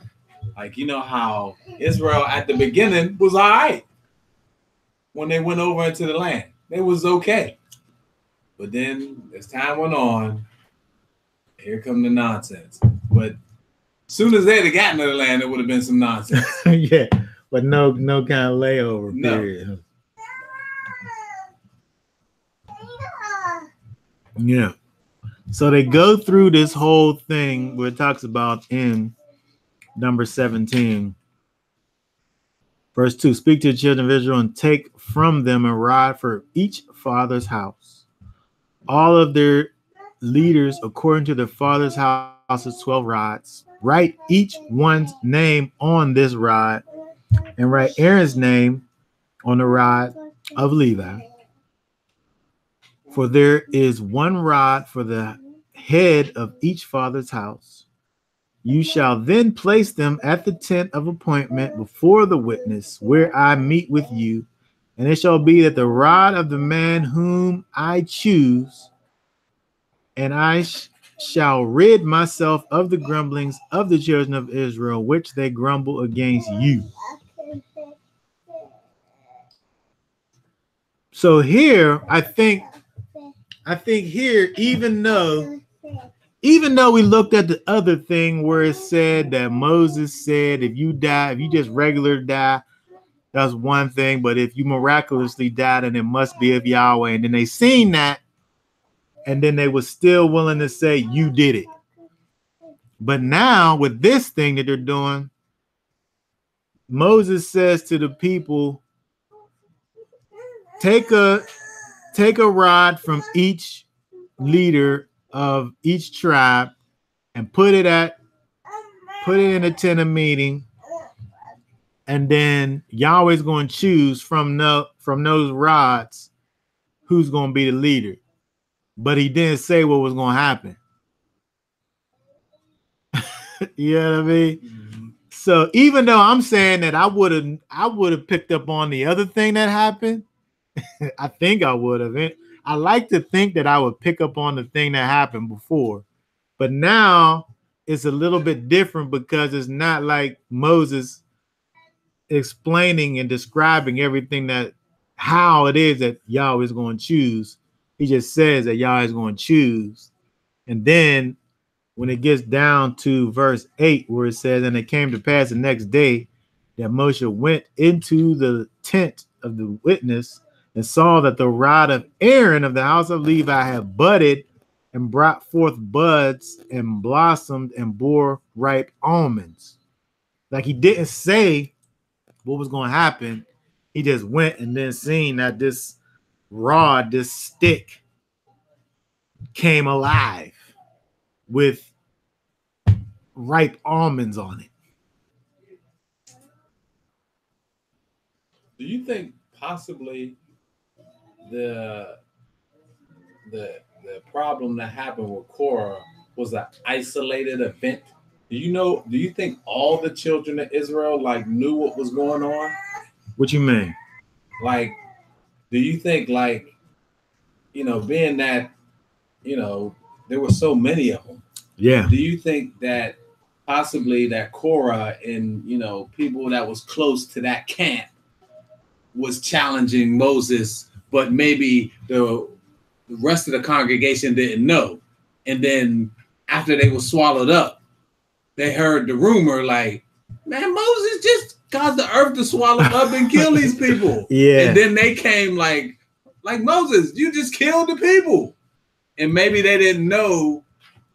[SPEAKER 4] Like, you know how Israel at the beginning was all right. When they went over into the land, it was okay. But then as time went on, here come the nonsense. But Soon as they'd have gotten to the land, it would have been some nonsense.
[SPEAKER 1] Yeah, but no kind of layover
[SPEAKER 4] No.
[SPEAKER 1] period. Yeah. So they go through this whole thing where it talks about in number 17, verse 2, speak to the children of Israel and take from them a rod for each father's house. All of their leaders, according to their father's houses, 12 rods. Write each one's name on this rod, and write Aaron's name on the rod of Levi. For there is one rod for the head of each father's house. You shall then place them at the tent of appointment before the witness, where I meet with you. And it shall be that the rod of the man whom I choose, and I shall rid myself of the grumblings of the children of Israel, which they grumble against you. So here, I think here, even though we looked at the other thing where it said that Moses said, if you just regular die, that's one thing. But if you miraculously die, then it must be of Yahweh. And then they seen that, and then they were still willing to say, you did it. But now with this thing that they're doing, Moses says to the people, take a rod from each leader of each tribe and put it in a tent of meeting, and then Yahweh's going to choose from those rods who's going to be the leader. But he didn't say what was going to happen. You know what I mean? Mm-hmm. So even though I'm saying that I would have picked up on the other thing that happened, I think I would have. I like to think that I would pick up on the thing that happened before, but now it's a little bit different because it's not like Moses explaining and describing everything how it is that Yahweh is going to choose. He just says that Yahweh is going to choose. And then when it gets down to verse 8, where it says, and it came to pass the next day that Moshe went into the tent of the witness and saw that the rod of Aaron of the house of Levi had budded and brought forth buds and blossomed and bore ripe almonds. Like he didn't say what was going to happen. He just went and then seen that this rod, this stick, came alive with ripe almonds on it.
[SPEAKER 4] Do you think possibly the problem that happened with Korah was an isolated event? Do you think all the children of Israel knew what was going on?
[SPEAKER 1] What you mean?
[SPEAKER 4] Do you think being that, there were so many of them.
[SPEAKER 1] Yeah.
[SPEAKER 4] Do you think that possibly that Korah and, people that was close to that camp was challenging Moses, but maybe the rest of the congregation didn't know? And then after they were swallowed up, they heard the rumor man, Moses just caused the earth to swallow up and kill these people.
[SPEAKER 1] Yeah.
[SPEAKER 4] And then they came like Moses, you just killed the people. And maybe they didn't know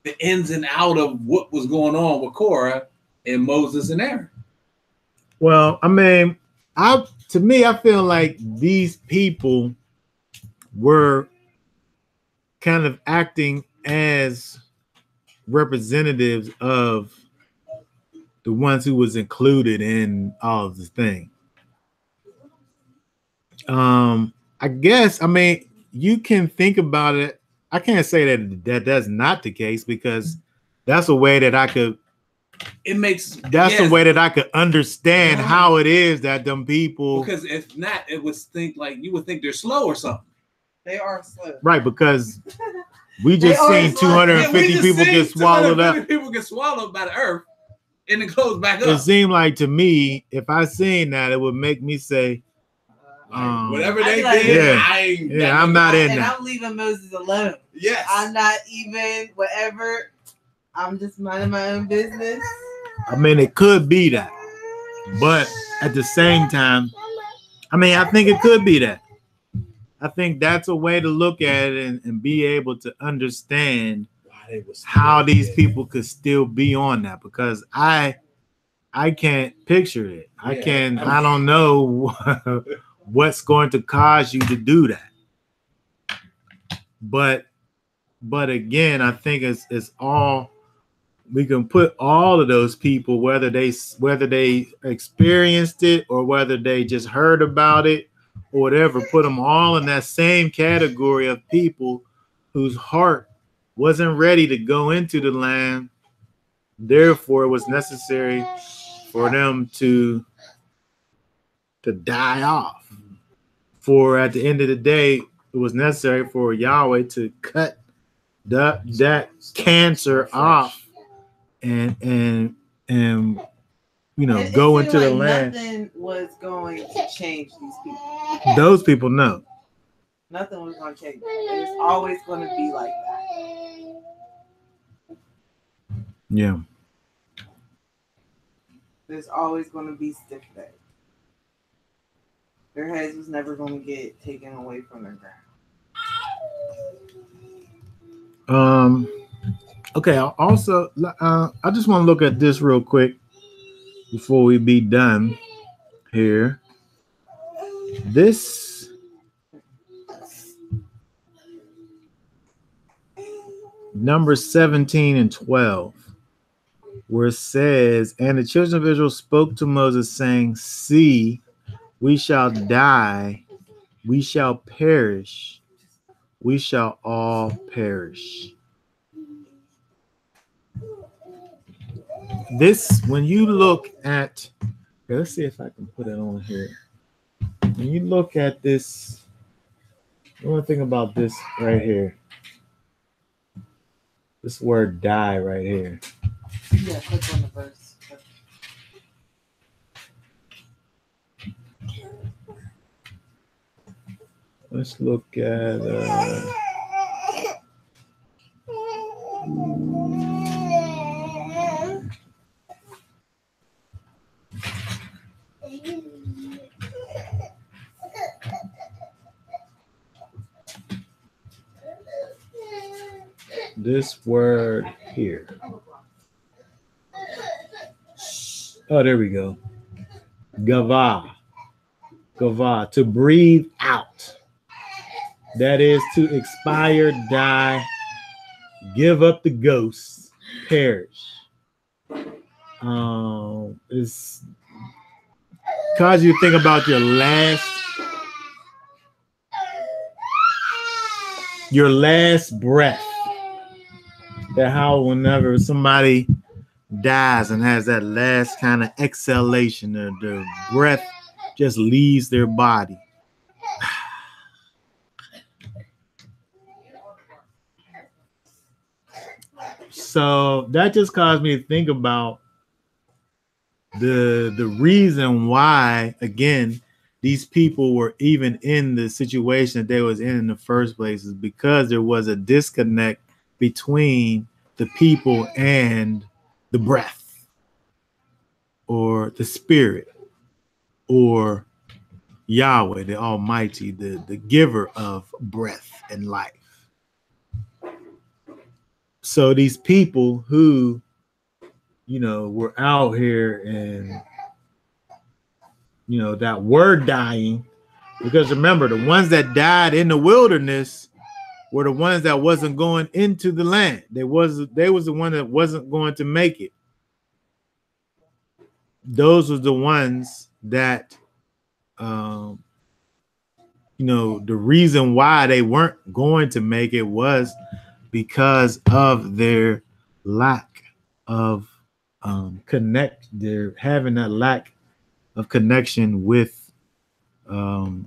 [SPEAKER 4] the ins and out of what was going on with Korah and Moses and Aaron.
[SPEAKER 1] Well, I mean, I feel like these people were kind of acting as representatives of the ones who was included in all of the thing. I guess, I mean, you can think about it. I can't say that that's not the case, because that's a way that I could. That's a way that I could understand how it is that them people.
[SPEAKER 4] Because if not, it would you would think they're slow or something.
[SPEAKER 3] They are slow,
[SPEAKER 1] right? Because we just seen 250 people get swallowed up.
[SPEAKER 4] People get swallowed by the earth, and it goes back up.
[SPEAKER 1] It seemed like to me, if I seen that, it would make me say,
[SPEAKER 4] whatever they did,
[SPEAKER 1] I'm not in that.
[SPEAKER 3] I'm leaving Moses alone.
[SPEAKER 4] Yes.
[SPEAKER 3] I'm not even whatever. I'm just minding my own business.
[SPEAKER 1] I mean, it could be that, but at the same time, I mean, I think it could be that. I think that's a way to look at it and be able to understand how these people could still be on that, because I can't picture it. I don't know what's going to cause you to do that. But again, I think it's all, we can put all of those people, whether they experienced it or whether they just heard about it or whatever, put them all in that same category of people whose heart wasn't ready to go into the land. Therefore, it was necessary for them to die off. For at the end of the day, it was necessary for Yahweh to cut that cancer off and you know, go into the land.
[SPEAKER 3] Nothing was going to change these people.
[SPEAKER 1] Those people know.
[SPEAKER 3] Nothing was going to change. It's always going to be like that.
[SPEAKER 1] Yeah.
[SPEAKER 3] There's always going to be stiff legs. Their heads was never going to get taken away from their ground.
[SPEAKER 1] Okay. Also, I just want to look at this real quick before we be done here. This number 17 and 12, where it says, and the children of Israel spoke to Moses, saying, see, we shall die, we shall perish, we shall all perish. This, when you look at, let's see if I can put it on here. When you look at this, the one thing about this right here, this word die right here.
[SPEAKER 3] Yeah, click on the verse.
[SPEAKER 1] Let's look at this word here. Oh, there we go. Gavah. Gavah, to breathe out. That is to expire, die, give up the ghosts, perish. It's cause you think about your last breath. That how whenever somebody dies and has that last kind of exhalation, the breath just leaves their body. So that just caused me to think about the reason why, again, these people were even in the situation that they was in the first place, is because there was a disconnect between the people and the breath or the spirit or Yahweh, the Almighty, the giver of breath and life. So these people who, you know, were out here and, you know, that were dying, because remember, the ones that died in the wilderness were the ones that wasn't going into the land. They was the one that wasn't going to make it. Those were the ones that, you know, the reason why they weren't going to make it was because of their lack of they're having that lack of connection with the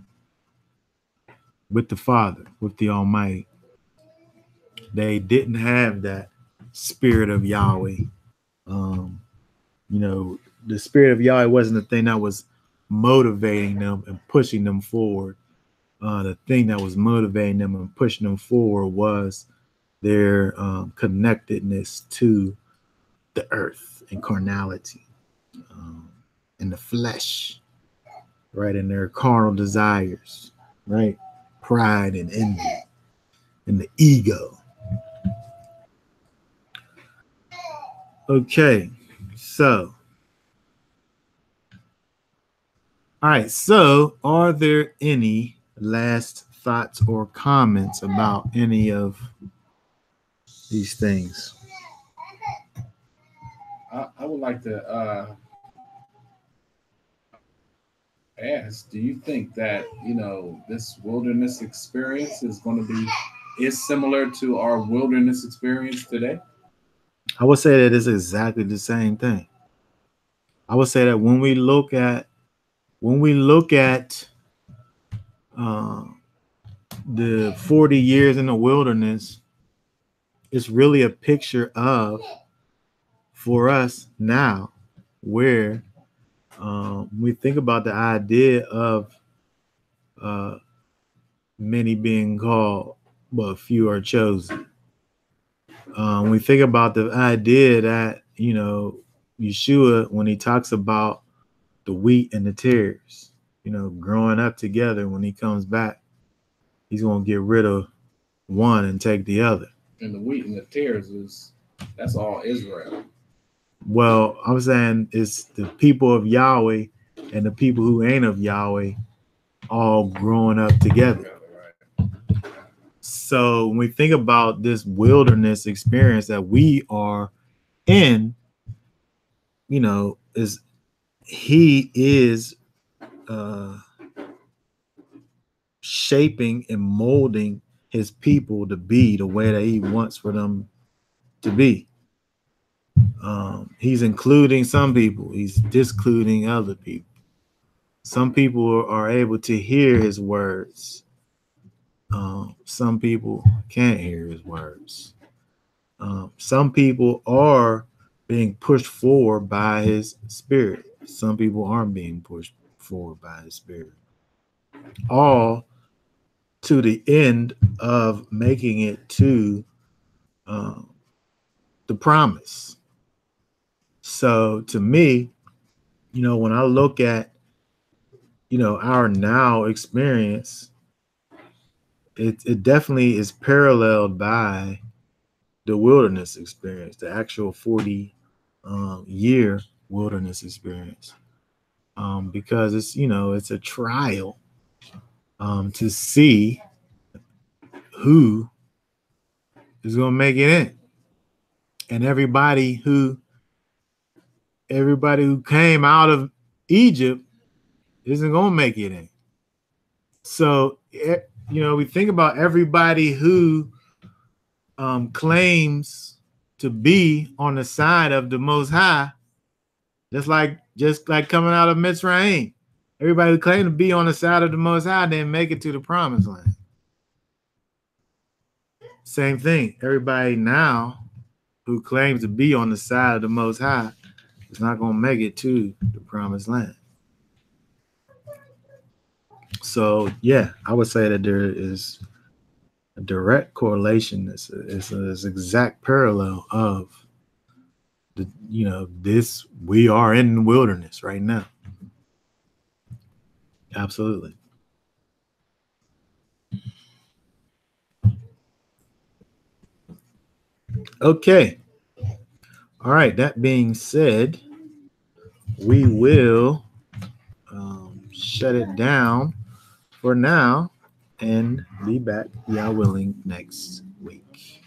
[SPEAKER 1] Father, with the Almighty. They didn't have that spirit of Yahweh. You know, the spirit of Yahweh wasn't the thing that was motivating them and pushing them forward. The thing that was motivating them and pushing them forward was their connectedness to the earth and carnality, and the flesh, right? And their carnal desires, right? Pride and envy and the ego. Okay, so, all right, so are there any last thoughts or comments about any of these things?
[SPEAKER 4] I would like to ask, do you think that, this wilderness experience is similar to our wilderness experience today?
[SPEAKER 1] I would say that it's exactly the same thing. I would say that when we look at the 40 years in the wilderness, it's really a picture of, for us now, where we think about the idea of many being called, but few are chosen. We think about the idea that, Yeshua, when he talks about the wheat and the tares, growing up together, when he comes back, he's going to get rid of one and take the other.
[SPEAKER 4] And the wheat and the tares that's all Israel.
[SPEAKER 1] Well, I'm saying it's the people of Yahweh and the people who ain't of Yahweh all growing up together. So when we think about this wilderness experience that we are in, he is shaping and molding his people to be the way that he wants for them to be. He's including some people, he's discluding other people. Some people are able to hear his words. Some people can't hear his words. Some people are being pushed forward by his spirit. Some people aren't being pushed forward by his spirit. All to the end of making it to the promise. So to me, when I look at, our now experience, it definitely is paralleled by the wilderness experience, the actual 40 year wilderness experience, because it's it's a trial to see who is going to make it in, and everybody who came out of Egypt isn't going to make it in. So we think about everybody who claims to be on the side of the Most High, just like coming out of Mitzrayim. Everybody who claimed to be on the side of the Most High didn't make it to the promised land. Same thing. Everybody now who claims to be on the side of the Most High is not going to make it to the promised land. So, yeah, I would say that there is a direct correlation. It's an exact parallel of this. We are in the wilderness right now. Absolutely. Okay. All right. That being said, we will shut it down for now and be back, Yah willing, next week.